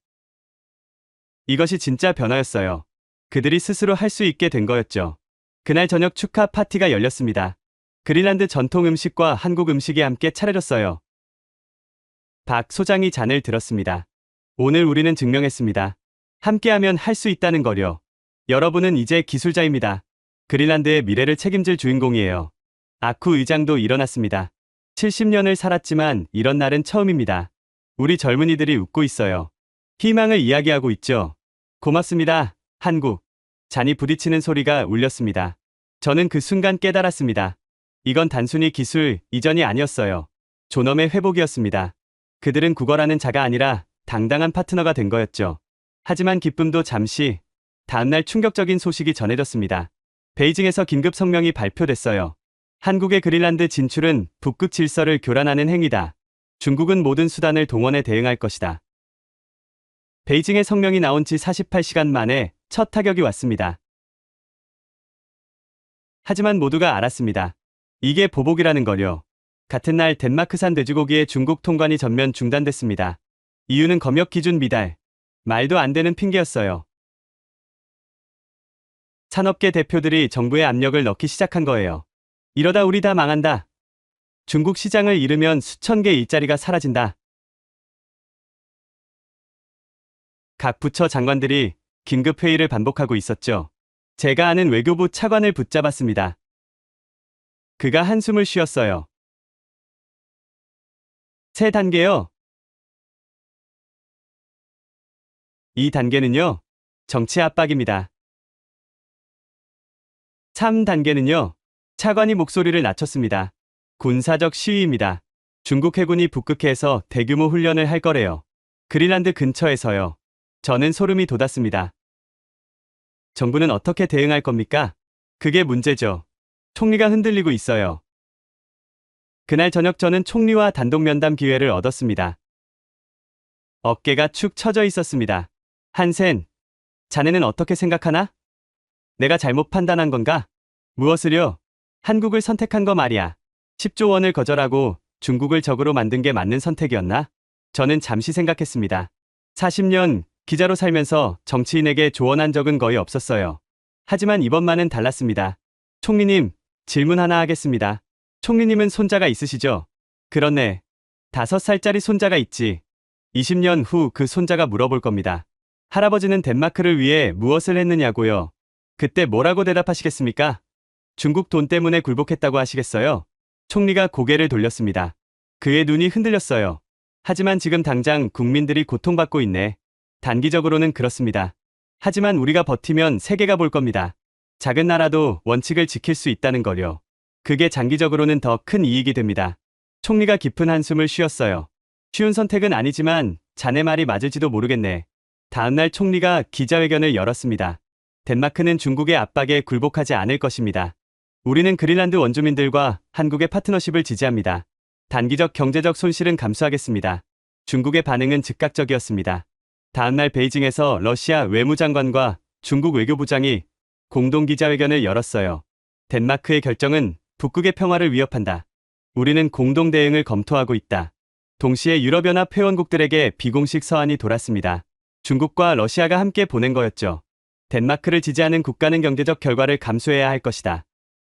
이것이 진짜 변화였어요. 그들이 스스로 할 수 있게 된 거였죠. 그날 저녁 축하 파티가 열렸습니다. 그린란드 전통 음식과 한국 음식이 함께 차려졌어요. 박 소장이 잔을 들었습니다. 오늘 우리는 증명했습니다. 함께하면 할 수 있다는 거요. 여러분은 이제 기술자입니다. 그린란드의 미래를 책임질 주인공이에요. 아쿠 의장도 일어났습니다. 70년을 살았지만 이런 날은 처음입니다. 우리 젊은이들이 웃고 있어요. 희망을 이야기하고 있죠. 고맙습니다. 한국. 잔이 부딪히는 소리가 울렸습니다. 저는 그 순간 깨달았습니다. 이건 단순히 기술 이전이 아니었어요. 존엄의 회복이었습니다. 그들은 구걸하는 자가 아니라 당당한 파트너가 된 거였죠. 하지만 기쁨도 잠시. 다음날 충격적인 소식이 전해졌습니다. 베이징에서 긴급 성명이 발표됐어요. 한국의 그린란드 진출은 북극 질서를 교란하는 행위다. 중국은 모든 수단을 동원해 대응할 것이다. 베이징의 성명이 나온 지 48시간 만에 첫 타격이 왔습니다. 하지만 모두가 알았습니다. 이게 보복이라는 거요. 같은 날 덴마크산 돼지고기의 중국 통관이 전면 중단됐습니다. 이유는 검역 기준 미달. 말도 안 되는 핑계였어요. 산업계 대표들이 정부에 압력을 넣기 시작한 거예요. 이러다 우리 다 망한다. 중국 시장을 잃으면 수천 개 일자리가 사라진다. 각 부처 장관들이 긴급 회의를 반복하고 있었죠. 제가 아는 외교부 차관을 붙잡았습니다. 그가 한숨을 쉬었어요. 세 단계요. 이 단계는요. 정치 압박입니다. 3단계는요. 차관이 목소리를 낮췄습니다. 군사적 시위입니다. 중국 해군이 북극해에서 대규모 훈련을 할 거래요. 그린란드 근처에서요. 저는 소름이 돋았습니다. 정부는 어떻게 대응할 겁니까? 그게 문제죠. 총리가 흔들리고 있어요. 그날 저녁 저는 총리와 단독 면담 기회를 얻었습니다. 어깨가 축 처져 있었습니다. 한센, 자네는 어떻게 생각하나? 내가 잘못 판단한 건가? 무엇을요? 한국을 선택한 거 말이야. 10조 원을 거절하고 중국을 적으로 만든 게 맞는 선택이었나? 저는 잠시 생각했습니다. 40년 기자로 살면서 정치인에게 조언한 적은 거의 없었어요. 하지만 이번만은 달랐습니다. 총리님, 질문 하나 하겠습니다. 총리님은 손자가 있으시죠? 그렇네. 5살짜리 손자가 있지. 20년 후 그 손자가 물어볼 겁니다. 할아버지는 덴마크를 위해 무엇을 했느냐고요. 그때 뭐라고 대답하시겠습니까? 중국 돈 때문에 굴복했다고 하시겠어요? 총리가 고개를 돌렸습니다. 그의 눈이 흔들렸어요. 하지만 지금 당장 국민들이 고통받고 있네. 단기적으로는 그렇습니다. 하지만 우리가 버티면 세계가 볼 겁니다. 작은 나라도 원칙을 지킬 수 있다는 거요. 그게 장기적으로는 더 큰 이익이 됩니다. 총리가 깊은 한숨을 쉬었어요. 쉬운 선택은 아니지만 자네 말이 맞을지도 모르겠네. 다음날 총리가 기자회견을 열었습니다. 덴마크는 중국의 압박에 굴복하지 않을 것입니다. 우리는 그린란드 원주민들과 한국의 파트너십을 지지합니다. 단기적 경제적 손실은 감수하겠습니다. 중국의 반응은 즉각적이었습니다. 다음날 베이징에서 러시아 외무장관과 중국 외교부장이 공동 기자회견을 열었어요. 덴마크의 결정은 북극의 평화를 위협한다. 우리는 공동 대응을 검토하고 있다. 동시에 유럽연합 회원국들에게 비공식 서한이 돌았습니다. 중국과 러시아가 함께 보낸 거였죠. 덴마크를 지지하는 국가는 경제적 결과를 감수해야 할 것이다.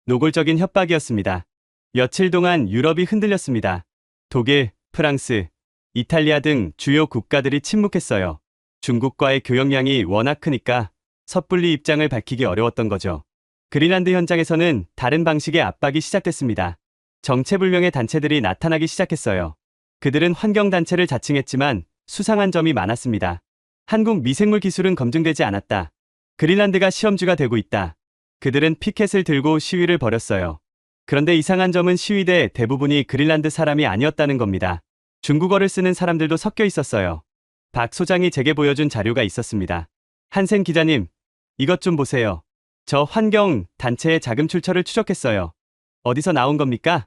노골적인 협박이었습니다. 며칠 동안 유럽이 흔들렸습니다. 독일, 프랑스, 이탈리아 등 주요 국가들이 침묵했어요. 중국과의 교역량이 워낙 크니까 섣불리 입장을 밝히기 어려웠던 거죠. 그린란드 현장에서는 다른 방식의 압박이 시작됐습니다. 정체불명의 단체들이 나타나기 시작했어요. 그들은 환경단체를 자칭했지만 수상한 점이 많았습니다. 한국 미생물 기술은 검증되지 않았다. 그린란드가 시험주가 되고 있다. 그들은 피켓을 들고 시위를 벌였어요. 그런데 이상한 점은 시위대 대부분이 그린란드 사람이 아니었다는 겁니다. 중국어를 쓰는 사람들도 섞여 있었어요. 박 소장이 제게 보여준 자료가 있었습니다. 한센 기자님, 이것 좀 보세요. 저 환경 단체의 자금 출처를 추적했어요. 어디서 나온 겁니까?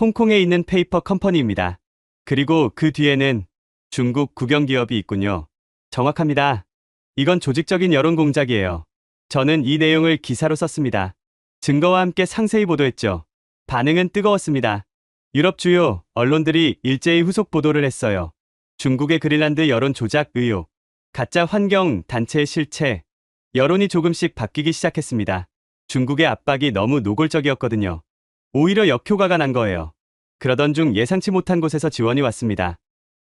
홍콩에 있는 페이퍼 컴퍼니입니다. 그리고 그 뒤에는 중국 국영기업이 있군요. 정확합니다. 이건 조직적인 여론 공작이에요. 저는 이 내용을 기사로 썼습니다. 증거와 함께 상세히 보도했죠. 반응은 뜨거웠습니다. 유럽 주요 언론들이 일제히 후속 보도를 했어요. 중국의 그린란드 여론 조작 의혹, 가짜 환경 단체의 실체, 여론이 조금씩 바뀌기 시작했습니다. 중국의 압박이 너무 노골적이었거든요. 오히려 역효과가 난 거예요. 그러던 중 예상치 못한 곳에서 지원이 왔습니다.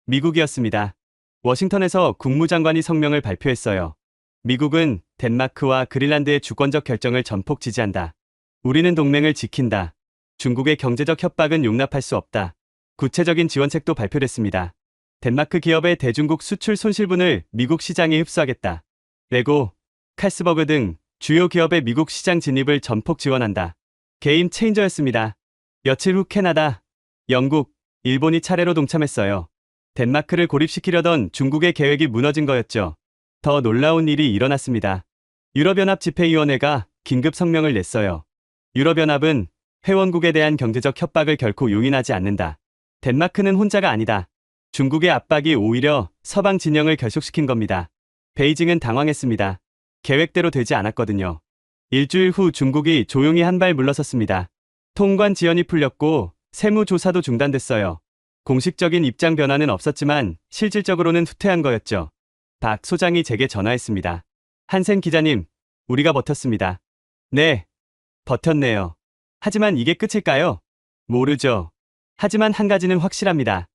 미국이었습니다. 워싱턴에서 국무장관이 성명을 발표했어요. 미국은 덴마크와 그린란드의 주권적 결정을 전폭 지지한다. 우리는 동맹을 지킨다. 중국의 경제적 협박은 용납할 수 없다. 구체적인 지원책도 발표됐습니다. 덴마크 기업의 대중국 수출 손실분을 미국 시장에 흡수하겠다. 레고, 칼스버그 등 주요 기업의 미국 시장 진입을 전폭 지원한다. 게임 체인저였습니다. 며칠 후 캐나다, 영국, 일본이 차례로 동참했어요. 덴마크를 고립시키려던 중국의 계획이 무너진 거였죠. 더 놀라운 일이 일어났습니다. 유럽연합 집회위원회가 긴급 성명을 냈어요. 유럽연합은 회원국에 대한 경제적 협박을 결코 용인하지 않는다. 덴마크는 혼자가 아니다. 중국의 압박이 오히려 서방 진영을 결속시킨 겁니다. 베이징은 당황했습니다. 계획대로 되지 않았거든요. 일주일 후 중국이 조용히 한 발 물러섰습니다. 통관 지연이 풀렸고 세무조사도 중단됐어요. 공식적인 입장 변화는 없었지만 실질적으로는 후퇴한 거였죠. 박 소장이 제게 전화했습니다. 한센 기자님, 우리가 버텼습니다. 네, 버텼네요. 하지만 이게 끝일까요? 모르죠. 하지만 한 가지는 확실합니다.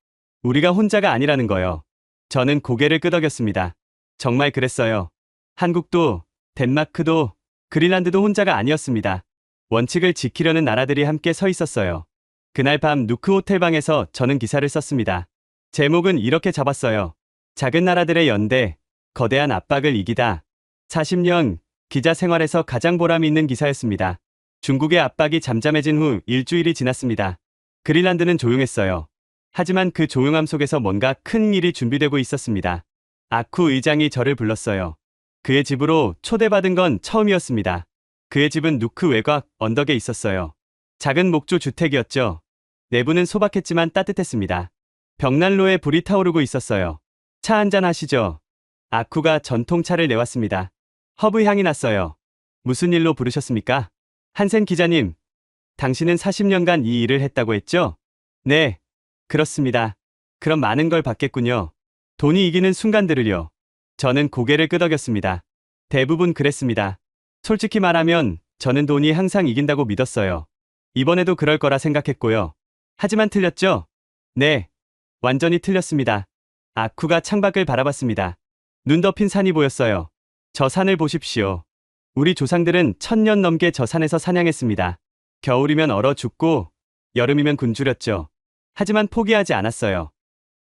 우리가 혼자가 아니라는 거요. 저는 고개를 끄덕였습니다. 정말 그랬어요. 한국도, 덴마크도, 그린란드도 혼자가 아니었습니다. 원칙을 지키려는 나라들이 함께 서 있었어요. 그날 밤 누크 호텔방에서 저는 기사를 썼습니다. 제목은 이렇게 잡았어요. 작은 나라들의 연대, 거대한 압박을 이기다. 40년 기자 생활에서 가장 보람이 있는 기사였습니다. 중국의 압박이 잠잠해진 후 일주일이 지났습니다. 그린란드는 조용했어요. 하지만 그 조용함 속에서 뭔가 큰 일이 준비되고 있었습니다. 아쿠 의장이 저를 불렀어요. 그의 집으로 초대받은 건 처음이었습니다. 그의 집은 누크 외곽 언덕에 있었어요. 작은 목조 주택이었죠. 내부는 소박했지만 따뜻했습니다. 벽난로에 불이 타오르고 있었어요. 차 한잔 하시죠. 아쿠가 전통차를 내왔습니다. 허브 향이 났어요. 무슨 일로 부르셨습니까? 한센 기자님, 당신은 40년간 이 일을 했다고 했죠? 네, 그렇습니다. 그럼 많은 걸 받겠군요. 돈이 이기는 순간들을요. 저는 고개를 끄덕였습니다. 대부분 그랬습니다. 솔직히 말하면 저는 돈이 항상 이긴다고 믿었어요. 이번에도 그럴 거라 생각했고요. 하지만 틀렸죠? 네, 완전히 틀렸습니다. 아쿠가 창밖을 바라봤습니다. 눈 덮인 산이 보였어요. 저 산을 보십시오. 우리 조상들은 1000년 넘게 저 산에서 사냥했습니다. 겨울이면 얼어 죽고 여름이면 굶주렸죠. 하지만 포기하지 않았어요.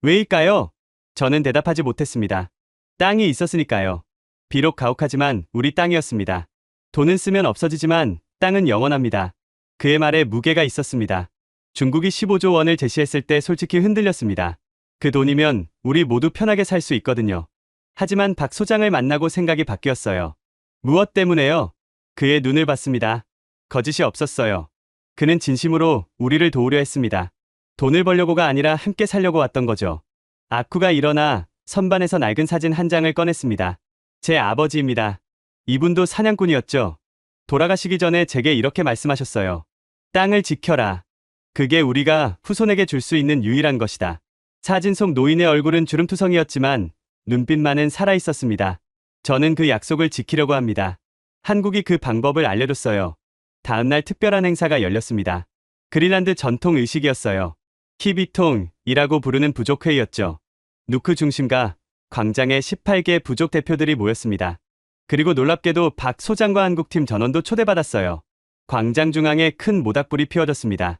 왜일까요? 저는 대답하지 못했습니다. 땅이 있었으니까요. 비록 가혹하지만 우리 땅이었습니다. 돈은 쓰면 없어지지만 땅은 영원합니다. 그의 말에 무게가 있었습니다. 중국이 15조 원을 제시했을 때 솔직히 흔들렸습니다. 그 돈이면 우리 모두 편하게 살 수 있거든요. 하지만 박 소장을 만나고 생각이 바뀌었어요. 무엇 때문에요? 그의 눈을 봤습니다. 거짓이 없었어요. 그는 진심으로 우리를 도우려 했습니다. 돈을 벌려고가 아니라 함께 살려고 왔던 거죠. 아쿠가 일어나 선반에서 낡은 사진 한 장을 꺼냈습니다. 제 아버지입니다. 이분도 사냥꾼이었죠. 돌아가시기 전에 제게 이렇게 말씀하셨어요. 땅을 지켜라. 그게 우리가 후손에게 줄 수 있는 유일한 것이다. 사진 속 노인의 얼굴은 주름투성이었지만 눈빛만은 살아있었습니다. 저는 그 약속을 지키려고 합니다. 한국이 그 방법을 알려줬어요. 다음날 특별한 행사가 열렸습니다. 그린란드 전통 의식이었어요. 히비통이라고 부르는 부족회의였죠. 누크 중심가 광장에 18개 부족 대표들이 모였습니다. 그리고 놀랍게도 박 소장과 한국팀 전원도 초대받았어요. 광장 중앙에 큰 모닥불이 피워졌습니다.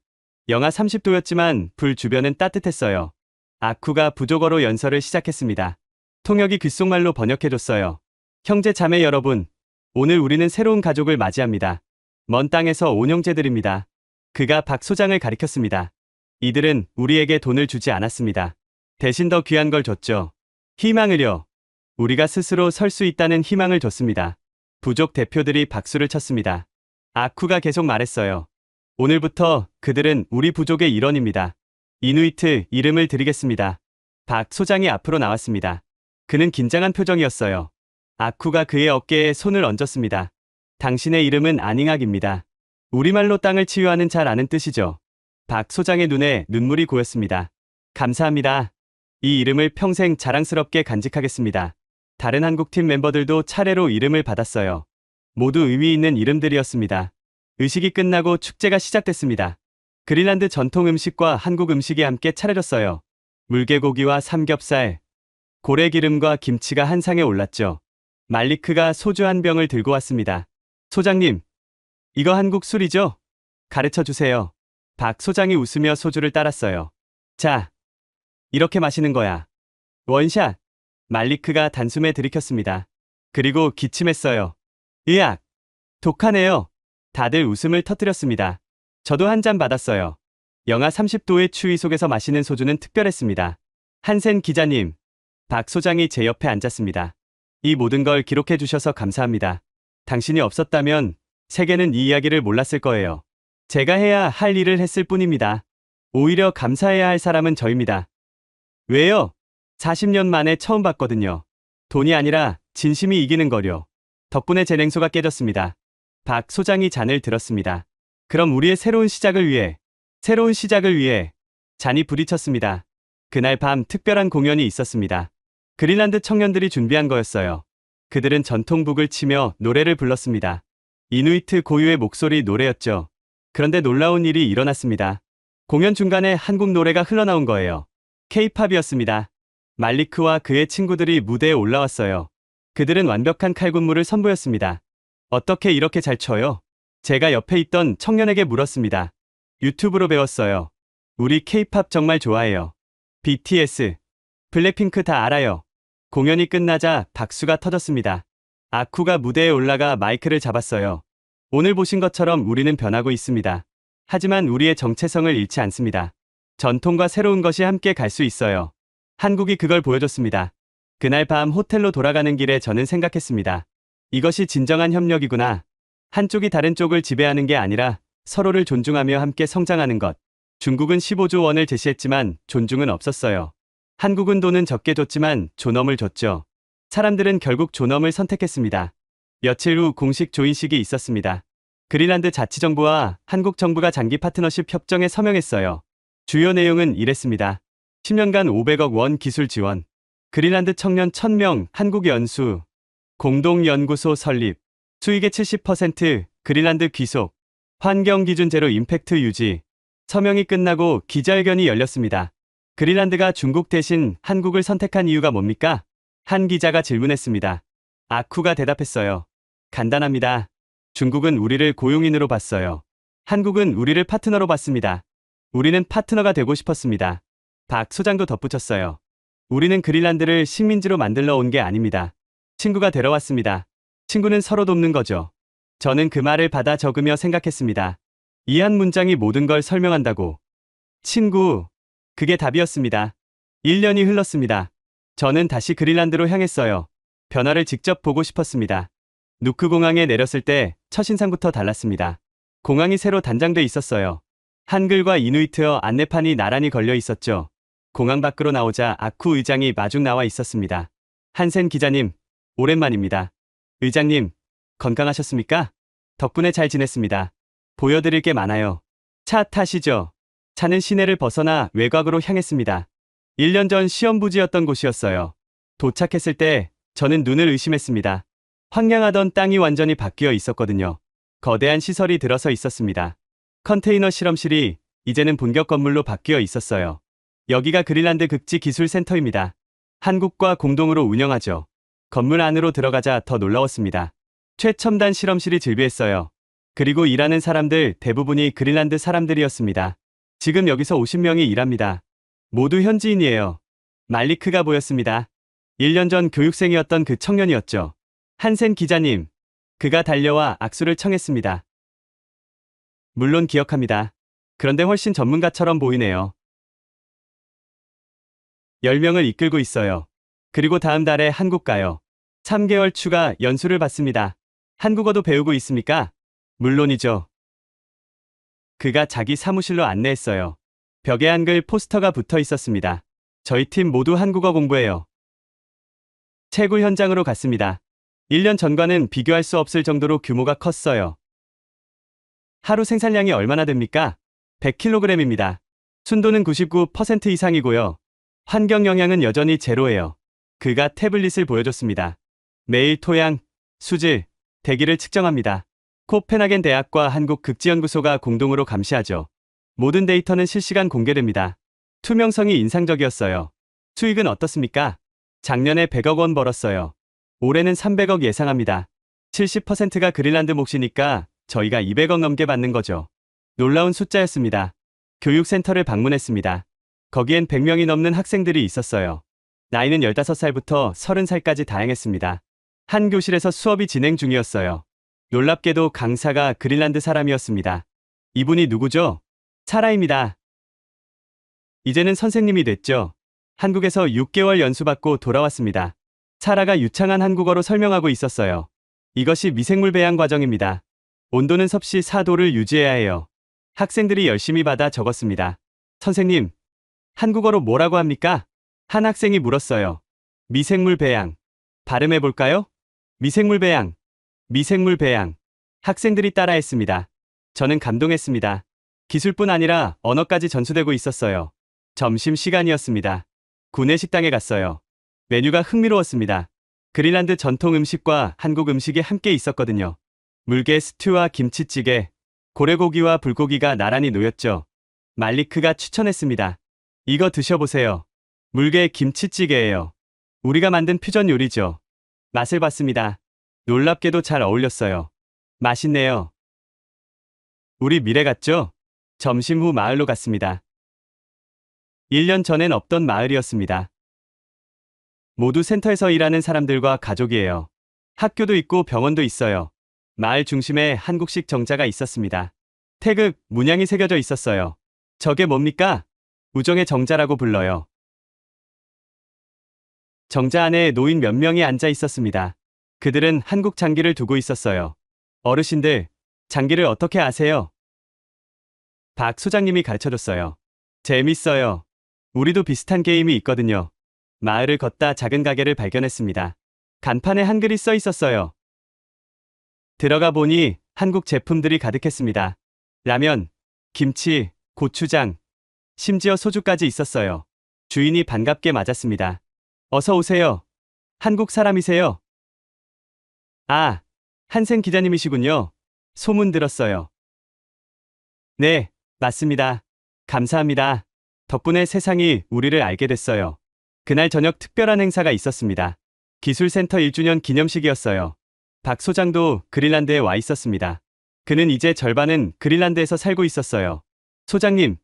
영하 30도였지만 불 주변은 따뜻했어요. 아쿠가 부족어로 연설을 시작했습니다. 통역이 귓속말로 번역해줬어요. 형제 자매 여러분, 오늘 우리는 새로운 가족을 맞이합니다. 먼 땅에서 온 형제들입니다. 그가 박 소장을 가리켰습니다. 이들은 우리에게 돈을 주지 않았습니다. 대신 더 귀한 걸 줬죠. 희망을요. 우리가 스스로 설 수 있다는 희망을 줬습니다. 부족 대표들이 박수를 쳤습니다. 아쿠가 계속 말했어요. 오늘부터 그들은 우리 부족의 일원입니다. 이누이트 이름을 드리겠습니다. 박 소장이 앞으로 나왔습니다. 그는 긴장한 표정이었어요. 아쿠가 그의 어깨에 손을 얹었습니다. 당신의 이름은 아닝학입니다. 우리말로 땅을 치유하는 잘 아는 뜻이죠. 박 소장의 눈에 눈물이 고였습니다. 감사합니다. 이 이름을 평생 자랑스럽게 간직하겠습니다. 다른 한국팀 멤버들도 차례로 이름을 받았어요. 모두 의미 있는 이름들이었습니다. 의식이 끝나고 축제가 시작됐습니다. 그린란드 전통 음식과 한국 음식이 함께 차려졌어요. 물개고기와 삼겹살, 고래기름과 김치가 한 상에 올랐죠. 말리크가 소주 한 병을 들고 왔습니다. 소장님, 이거 한국 술이죠? 가르쳐 주세요. 박 소장이 웃으며 소주를 따랐어요. 자, 이렇게 마시는 거야. 원샷. 말리크가 단숨에 들이켰습니다. 그리고 기침했어요. 으악! 독하네요. 다들 웃음을 터뜨렸습니다. 저도 한 잔 받았어요. 영하 30도의 추위 속에서 마시는 소주는 특별했습니다. 한센 기자님, 박 소장이 제 옆에 앉았습니다. 이 모든 걸 기록해 주셔서 감사합니다. 당신이 없었다면 세계는 이 이야기를 몰랐을 거예요. 제가 해야 할 일을 했을 뿐입니다. 오히려 감사해야 할 사람은 저입니다. 왜요? 40년 만에 처음 봤거든요. 돈이 아니라 진심이 이기는 거려. 덕분에 제 냉소가 깨졌습니다. 박 소장이 잔을 들었습니다. 그럼 우리의 새로운 시작을 위해 잔이 부딪혔습니다. 그날 밤 특별한 공연이 있었습니다. 그린란드 청년들이 준비한 거였어요. 그들은 전통북을 치며 노래를 불렀습니다. 이누이트 고유의 목소리 노래였죠. 그런데 놀라운 일이 일어났습니다. 공연 중간에 한국 노래가 흘러나온 거예요. K-팝이었습니다. 말리크와 그의 친구들이 무대에 올라왔어요. 그들은 완벽한 칼군무를 선보였습니다. 어떻게 이렇게 잘 춰요? 제가 옆에 있던 청년에게 물었습니다. 유튜브로 배웠어요. 우리 K-팝 정말 좋아해요. BTS, 블랙핑크 다 알아요. 공연이 끝나자 박수가 터졌습니다. 아쿠가 무대에 올라가 마이크를 잡았어요. 오늘 보신 것처럼 우리는 변하고 있습니다. 하지만 우리의 정체성을 잃지 않습니다. 전통과 새로운 것이 함께 갈 수 있어요. 한국이 그걸 보여줬습니다. 그날 밤 호텔로 돌아가는 길에 저는 생각했습니다. 이것이 진정한 협력이구나. 한쪽이 다른 쪽을 지배하는 게 아니라 서로를 존중하며 함께 성장하는 것. 중국은 15조 원을 제시했지만 존중은 없었어요. 한국은 돈은 적게 줬지만 존엄을 줬죠. 사람들은 결국 존엄을 선택했습니다. 며칠 후 공식 조인식이 있었습니다. 그린란드 자치정부와 한국 정부가 장기 파트너십 협정에 서명했어요. 주요 내용은 이랬습니다. 10년간 500억 원 기술 지원, 그린란드 청년 1000명 한국 연수, 공동연구소 설립, 수익의 70% 그린란드 귀속, 환경기준 제로 임팩트 유지. 서명이 끝나고 기자회견이 열렸습니다. 그린란드가 중국 대신 한국을 선택한 이유가 뭡니까? 한 기자가 질문했습니다. 아쿠가 대답했어요. 간단합니다. 중국은 우리를 고용인으로 봤어요. 한국은 우리를 파트너로 봤습니다. 우리는 파트너가 되고 싶었습니다. 박 소장도 덧붙였어요. 우리는 그린란드를 식민지로 만들러 온 게 아닙니다. 친구가 데려왔습니다. 친구는 서로 돕는 거죠. 저는 그 말을 받아 적으며 생각했습니다. 이 한 문장이 모든 걸 설명한다고. 친구. 그게 답이었습니다. 1년이 흘렀습니다. 저는 다시 그린란드로 향했어요. 변화를 직접 보고 싶었습니다. 누크 공항에 내렸을 때 첫인상부터 달랐습니다. 공항이 새로 단장돼 있었어요. 한글과 이누이트어 안내판이 나란히 걸려 있었죠. 공항 밖으로 나오자 아쿠 의장이 마중 나와 있었습니다. 한센 기자님, 오랜만입니다. 의장님, 건강하셨습니까? 덕분에 잘 지냈습니다. 보여드릴 게 많아요. 차 타시죠. 차는 시내를 벗어나 외곽으로 향했습니다. 1년 전 시험부지였던 곳이었어요. 도착했을 때 저는 눈을 의심했습니다. 황량하던 땅이 완전히 바뀌어 있었거든요. 거대한 시설이 들어서 있었습니다. 컨테이너 실험실이 이제는 본격 건물로 바뀌어 있었어요. 여기가 그린란드 극지기술센터입니다. 한국과 공동으로 운영하죠. 건물 안으로 들어가자 더 놀라웠습니다. 최첨단 실험실이 즐비했어요. 그리고 일하는 사람들 대부분이 그린란드 사람들이었습니다. 지금 여기서 50명이 일합니다. 모두 현지인이에요. 말리크가 보였습니다. 1년 전 교육생이었던 그 청년이었죠. 한센 기자님. 그가 달려와 악수를 청했습니다. 물론 기억합니다. 그런데 훨씬 전문가처럼 보이네요. 10명을 이끌고 있어요. 그리고 다음 달에 한국 가요. 3개월 추가 연수를 받습니다. 한국어도 배우고 있습니까? 물론이죠. 그가 자기 사무실로 안내했어요. 벽에 한글 포스터가 붙어 있었습니다. 저희 팀 모두 한국어 공부해요. 채굴 현장으로 갔습니다. 1년 전과는 비교할 수 없을 정도로 규모가 컸어요. 하루 생산량이 얼마나 됩니까? 100kg입니다. 순도는 99% 이상이고요. 환경 영향은 여전히 제로예요. 그가 태블릿을 보여줬습니다. 매일 토양, 수질, 대기를 측정합니다. 코펜하겐 대학과 한국극지연구소가 공동으로 감시하죠. 모든 데이터는 실시간 공개됩니다. 투명성이 인상적이었어요. 수익은 어떻습니까? 작년에 100억 원 벌었어요. 올해는 300억 예상합니다. 70%가 그린란드 몫이니까 저희가 200억 넘게 받는 거죠. 놀라운 숫자였습니다. 교육센터를 방문했습니다. 거기엔 100명이 넘는 학생들이 있었어요. 나이는 15살부터 30살까지 다양했습니다. 한 교실에서 수업이 진행 중이었어요. 놀랍게도 강사가 그린란드 사람이었습니다. 이분이 누구죠? 사라입니다. 이제는 선생님이 됐죠. 한국에서 6개월 연수받고 돌아왔습니다. 사라가 유창한 한국어로 설명하고 있었어요. 이것이 미생물 배양 과정입니다. 온도는 섭씨 4도를 유지해야 해요. 학생들이 열심히 받아 적었습니다. 선생님, 한국어로 뭐라고 합니까? 한 학생이 물었어요. 미생물 배양. 발음해 볼까요? 미생물 배양. 미생물 배양. 학생들이 따라했습니다. 저는 감동했습니다. 기술뿐 아니라 언어까지 전수되고 있었어요. 점심시간이었습니다. 구내 식당에 갔어요. 메뉴가 흥미로웠습니다. 그린란드 전통 음식과 한국 음식이 함께 있었거든요. 물개 스튜와 김치찌개, 고래고기와 불고기가 나란히 놓였죠. 말리크가 추천했습니다. 이거 드셔보세요. 물개 김치찌개예요. 우리가 만든 퓨전 요리죠. 맛을 봤습니다. 놀랍게도 잘 어울렸어요. 맛있네요. 우리 미래 같죠? 점심 후 마을로 갔습니다. 1년 전엔 없던 마을이었습니다. 모두 센터에서 일하는 사람들과 가족이에요. 학교도 있고 병원도 있어요. 마을 중심에 한국식 정자가 있었습니다. 태극, 문양이 새겨져 있었어요. 저게 뭡니까? 우정의 정자라고 불러요. 정자 안에 노인 몇 명이 앉아 있었습니다. 그들은 한국 장기를 두고 있었어요. 어르신들, 장기를 어떻게 아세요? 박 소장님이 가르쳐줬어요. 재밌어요. 우리도 비슷한 게임이 있거든요. 마을을 걷다 작은 가게를 발견했습니다. 간판에 한글이 써 있었어요. 들어가 보니 한국 제품들이 가득했습니다. 라면, 김치, 고추장, 심지어 소주까지 있었어요. 주인이 반갑게 맞았습니다. 어서 오세요. 한국 사람이세요? 아, 한생 기자님이시군요. 소문 들었어요. 네, 맞습니다. 감사합니다. 덕분에 세상이 우리를 알게 됐어요. 그날 저녁 특별한 행사가 있었습니다. 기술센터 1주년 기념식이었어요. 박 소장도 그린란드에 와 있었습니다. 그는 이제 절반은 그린란드에서 살고 있었어요. 소장님,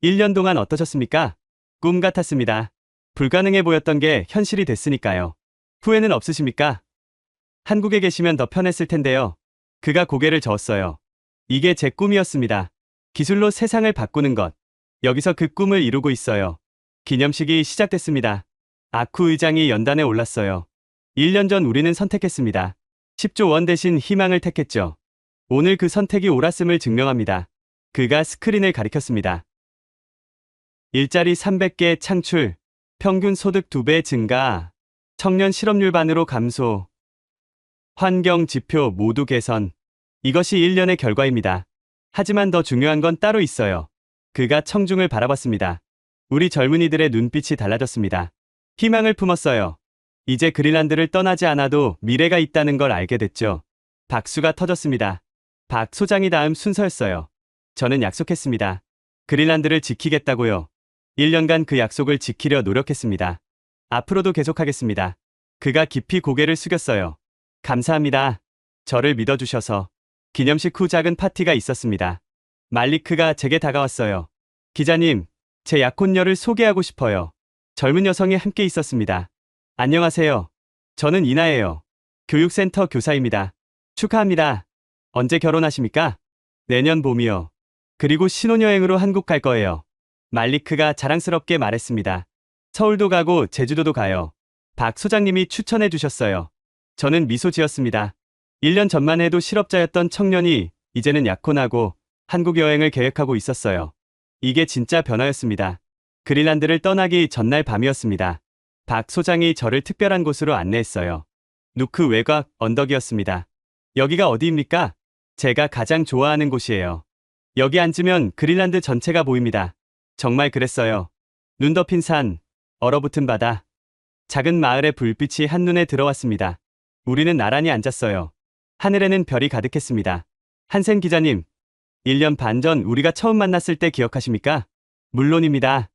1년 동안 어떠셨습니까? 꿈 같았습니다. 불가능해 보였던 게 현실이 됐으니까요. 후회는 없으십니까? 한국에 계시면 더 편했을 텐데요. 그가 고개를 저었어요. 이게 제 꿈이었습니다. 기술로 세상을 바꾸는 것. 여기서 그 꿈을 이루고 있어요. 기념식이 시작됐습니다. 아쿠 의장이 연단에 올랐어요. 1년 전 우리는 선택했습니다. 10조 원 대신 희망을 택했죠. 오늘 그 선택이 옳았음을 증명합니다. 그가 스크린을 가리켰습니다. 일자리 300개 창출, 평균 소득 2배 증가, 청년 실업률 반으로 감소, 환경 지표 모두 개선. 이것이 1년의 결과입니다. 하지만 더 중요한 건 따로 있어요. 그가 청중을 바라봤습니다. 우리 젊은이들의 눈빛이 달라졌습니다. 희망을 품었어요. 이제 그린란드를 떠나지 않아도 미래가 있다는 걸 알게 됐죠. 박수가 터졌습니다. 박 소장이 다음 순서였어요. 저는 약속했습니다. 그린란드를 지키겠다고요. 1년간 그 약속을 지키려 노력했습니다. 앞으로도 계속하겠습니다. 그가 깊이 고개를 숙였어요. 감사합니다. 저를 믿어주셔서. 기념식 후 작은 파티가 있었습니다. 말리크가 제게 다가왔어요. 기자님, 제 약혼녀를 소개하고 싶어요. 젊은 여성이 함께 있었습니다. 안녕하세요. 저는 이나예요. 교육센터 교사입니다. 축하합니다. 언제 결혼하십니까? 내년 봄이요. 그리고 신혼여행으로 한국 갈 거예요. 말리크가 자랑스럽게 말했습니다. 서울도 가고 제주도도 가요. 박 소장님이 추천해 주셨어요. 저는 미소 지었습니다. 1년 전만 해도 실업자였던 청년이 이제는 약혼하고 한국 여행을 계획하고 있었어요. 이게 진짜 변화였습니다. 그린란드를 떠나기 전날 밤이었습니다. 박 소장이 저를 특별한 곳으로 안내했어요. 누크 외곽 언덕이었습니다. 여기가 어디입니까? 제가 가장 좋아하는 곳이에요. 여기 앉으면 그린란드 전체가 보입니다. 정말 그랬어요. 눈 덮인 산, 얼어붙은 바다, 작은 마을의 불빛이 한눈에 들어왔습니다. 우리는 나란히 앉았어요. 하늘에는 별이 가득했습니다. 한센 기자님, 1년 반 전 우리가 처음 만났을 때 기억하십니까? 물론입니다.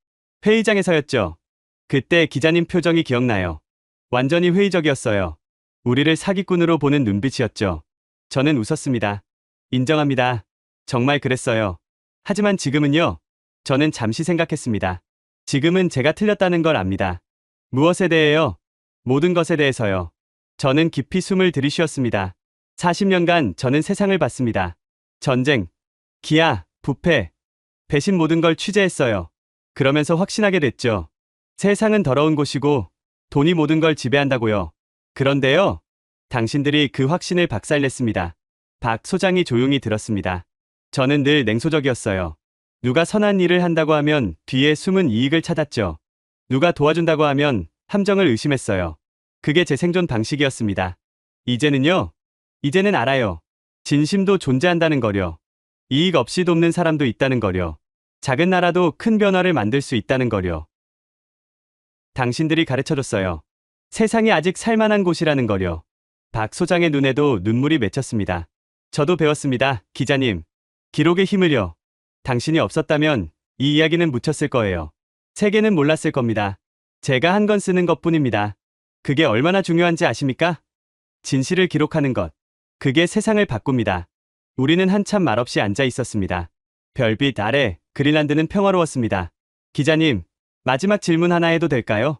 회의장에서였죠. 그때 기자님 표정이 기억나요. 완전히 회의적이었어요. 우리를 사기꾼으로 보는 눈빛이었죠. 저는 웃었습니다. 인정합니다. 정말 그랬어요. 하지만 지금은요. 저는 잠시 생각했습니다. 지금은 제가 틀렸다는 걸 압니다. 무엇에 대해요? 모든 것에 대해서요. 저는 깊이 숨을 들이쉬었습니다. 40년간 저는 세상을 봤습니다. 전쟁, 기아, 부패, 배신 모든 걸 취재했어요. 그러면서 확신하게 됐죠. 세상은 더러운 곳이고 돈이 모든 걸 지배한다고요. 그런데요. 당신들이 그 확신을 박살냈습니다. 박 소장이 조용히 들었습니다. 저는 늘 냉소적이었어요. 누가 선한 일을 한다고 하면 뒤에 숨은 이익을 찾았죠. 누가 도와준다고 하면 함정을 의심했어요. 그게 제 생존 방식이었습니다. 이제는 알아요. 진심도 존재한다는 거려. 이익 없이 돕는 사람도 있다는 거려. 작은 나라도 큰 변화를 만들 수 있다는 거려. 당신들이 가르쳐줬어요. 세상이 아직 살만한 곳이라는 거려. 박 소장의 눈에도 눈물이 맺혔습니다. 저도 배웠습니다, 기자님. 기록의 힘을요. 당신이 없었다면 이 이야기는 묻혔을 거예요. 세계는 몰랐을 겁니다. 제가 한 건 쓰는 것뿐입니다. 그게 얼마나 중요한지 아십니까? 진실을 기록하는 것. 그게 세상을 바꿉니다. 우리는 한참 말없이 앉아 있었습니다. 별빛 아래 그린란드는 평화로웠습니다. 기자님, 마지막 질문 하나 해도 될까요?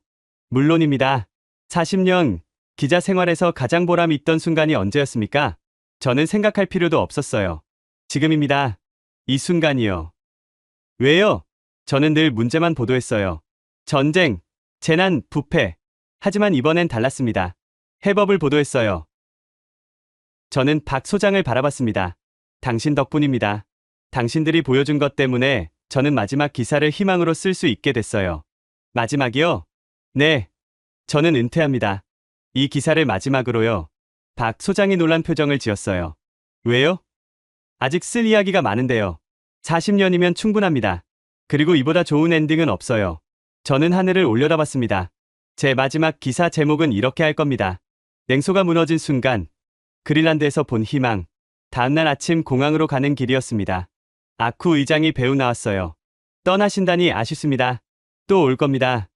물론입니다. 40년 기자 생활에서 가장 보람 있던 순간이 언제였습니까? 저는 생각할 필요도 없었어요. 지금입니다. 이 순간이요. 왜요? 저는 늘 문제만 보도했어요. 전쟁, 재난, 부패. 하지만 이번엔 달랐습니다. 해법을 보도했어요. 저는 박 소장을 바라봤습니다. 당신 덕분입니다. 당신들이 보여준 것 때문에 저는 마지막 기사를 희망으로 쓸 수 있게 됐어요. 마지막이요? 네. 저는 은퇴합니다. 이 기사를 마지막으로요. 박 소장이 놀란 표정을 지었어요. 왜요? 아직 쓸 이야기가 많은데요. 40년이면 충분합니다. 그리고 이보다 좋은 엔딩은 없어요. 저는 하늘을 올려다봤습니다. 제 마지막 기사 제목은 이렇게 할 겁니다. 냉소가 무너진 순간, 그린란드에서 본 희망. 다음날 아침 공항으로 가는 길이었습니다. 아쿠 의장이 배우 나왔어요. 떠나신다니 아쉽습니다. 또 올 겁니다.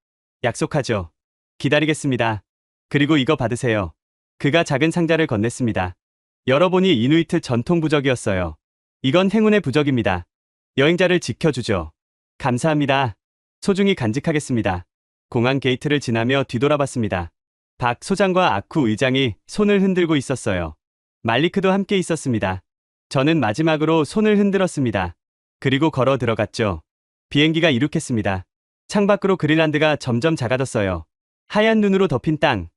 약속하죠. 기다리겠습니다. 그리고 이거 받으세요. 그가 작은 상자를 건넸습니다. 열어보니 이누이트 전통 부적이었어요. 이건 행운의 부적입니다. 여행자를 지켜주죠. 감사합니다. 소중히 간직하겠습니다. 공항 게이트를 지나며 뒤돌아봤습니다. 박 소장과 아쿠 의장이 손을 흔들고 있었어요. 말리크도 함께 있었습니다. 저는 마지막으로 손을 흔들었습니다. 그리고 걸어 들어갔죠. 비행기가 이륙했습니다. 창밖으로 그린란드가 점점 작아졌어요. 하얀 눈으로 덮인 땅.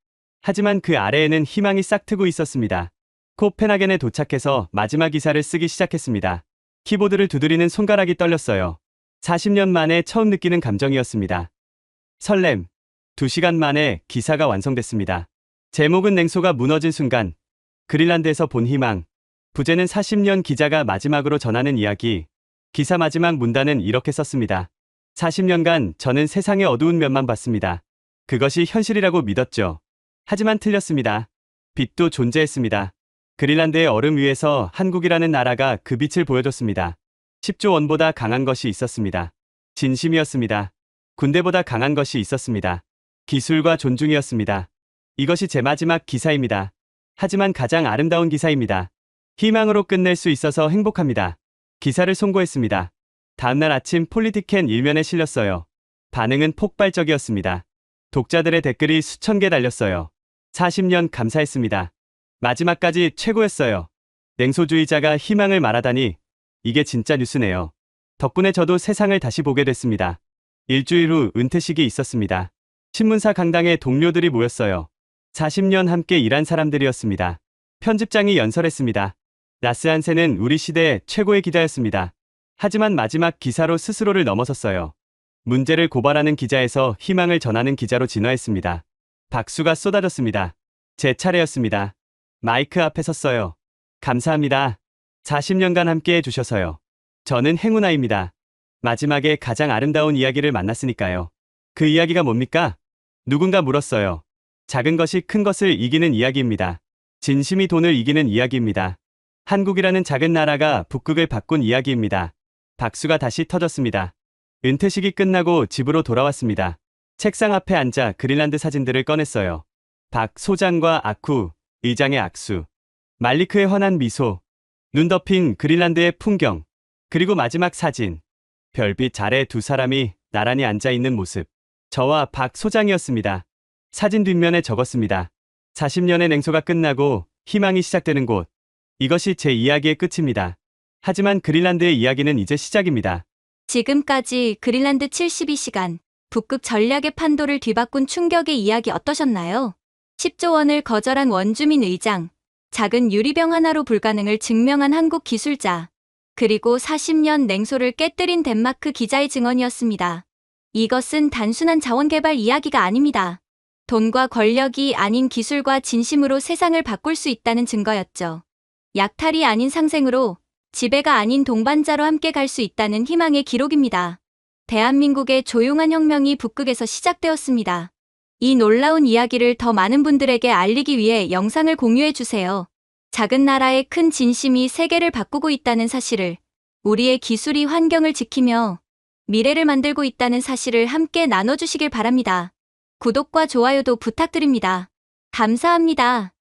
하지만 그 아래에는 희망이 싹트고 있었습니다. 코펜하겐에 도착해서 마지막 기사를 쓰기 시작했습니다. 키보드를 두드리는 손가락이 떨렸어요. 40년 만에 처음 느끼는 감정이었습니다. 설렘. 2시간 만에 기사가 완성됐습니다. 제목은 냉소가 무너진 순간. 그린란드에서 본 희망. 부제는 40년 기자가 마지막으로 전하는 이야기. 기사 마지막 문단은 이렇게 썼습니다. 40년간 저는 세상의 어두운 면만 봤습니다. 그것이 현실이라고 믿었죠. 하지만 틀렸습니다. 빛도 존재했습니다. 그린란드의 얼음 위에서 한국이라는 나라가 그 빛을 보여줬습니다. 10조 원보다 강한 것이 있었습니다. 진심이었습니다. 군대보다 강한 것이 있었습니다. 기술과 존중이었습니다. 이것이 제 마지막 기사입니다. 하지만 가장 아름다운 기사입니다. 희망으로 끝낼 수 있어서 행복합니다. 기사를 송고했습니다. 다음날 아침 폴리티켄 일면에 실렸어요. 반응은 폭발적이었습니다. 독자들의 댓글이 수천 개 달렸어요. 40년 감사했습니다. 마지막까지 최고였어요. 냉소주의자가 희망을 말하다니 이게 진짜 뉴스네요. 덕분에 저도 세상을 다시 보게 됐습니다. 일주일 후 은퇴식이 있었습니다. 신문사 강당에 동료들이 모였어요. 40년 함께 일한 사람들이었습니다. 편집장이 연설했습니다. 라스 한센은 우리 시대의 최고의 기자였습니다. 하지만 마지막 기사로 스스로를 넘어섰어요. 문제를 고발하는 기자에서 희망을 전하는 기자로 진화했습니다. 박수가 쏟아졌습니다. 제 차례였습니다. 마이크 앞에 섰어요. 감사합니다. 40년간 함께 해주셔서요. 저는 행운아입니다. 마지막에 가장 아름다운 이야기를 만났으니까요. 그 이야기가 뭡니까? 누군가 물었어요. 작은 것이 큰 것을 이기는 이야기입니다. 진심이 돈을 이기는 이야기입니다. 한국이라는 작은 나라가 북극을 바꾼 이야기입니다. 박수가 다시 터졌습니다. 은퇴식이 끝나고 집으로 돌아왔습니다. 책상 앞에 앉아 그린란드 사진들을 꺼냈어요. 박 소장과 아쿠, 의장의 악수, 말리크의 환한 미소, 눈 덮인 그린란드의 풍경, 그리고 마지막 사진. 별빛 아래 두 사람이 나란히 앉아있는 모습. 저와 박 소장이었습니다. 사진 뒷면에 적었습니다. 40년의 냉소가 끝나고 희망이 시작되는 곳. 이것이 제 이야기의 끝입니다. 하지만 그린란드의 이야기는 이제 시작입니다. 지금까지 그린란드 72시간, 북극 전략의 판도를 뒤바꾼 충격의 이야기 어떠셨나요? 10조 원을 거절한 원주민 의장, 작은 유리병 하나로 불가능을 증명한 한국 기술자, 그리고 40년 냉소를 깨뜨린 덴마크 기자의 증언이었습니다. 이것은 단순한 자원개발 이야기가 아닙니다. 돈과 권력이 아닌 기술과 진심으로 세상을 바꿀 수 있다는 증거였죠. 약탈이 아닌 상생으로, 지배가 아닌 동반자로 함께 갈 수 있다는 희망의 기록입니다. 대한민국의 조용한 혁명이 북극에서 시작되었습니다. 이 놀라운 이야기를 더 많은 분들에게 알리기 위해 영상을 공유해주세요. 작은 나라의 큰 진심이 세계를 바꾸고 있다는 사실을, 우리의 기술이 환경을 지키며 미래를 만들고 있다는 사실을 함께 나눠주시길 바랍니다. 구독과 좋아요도 부탁드립니다. 감사합니다.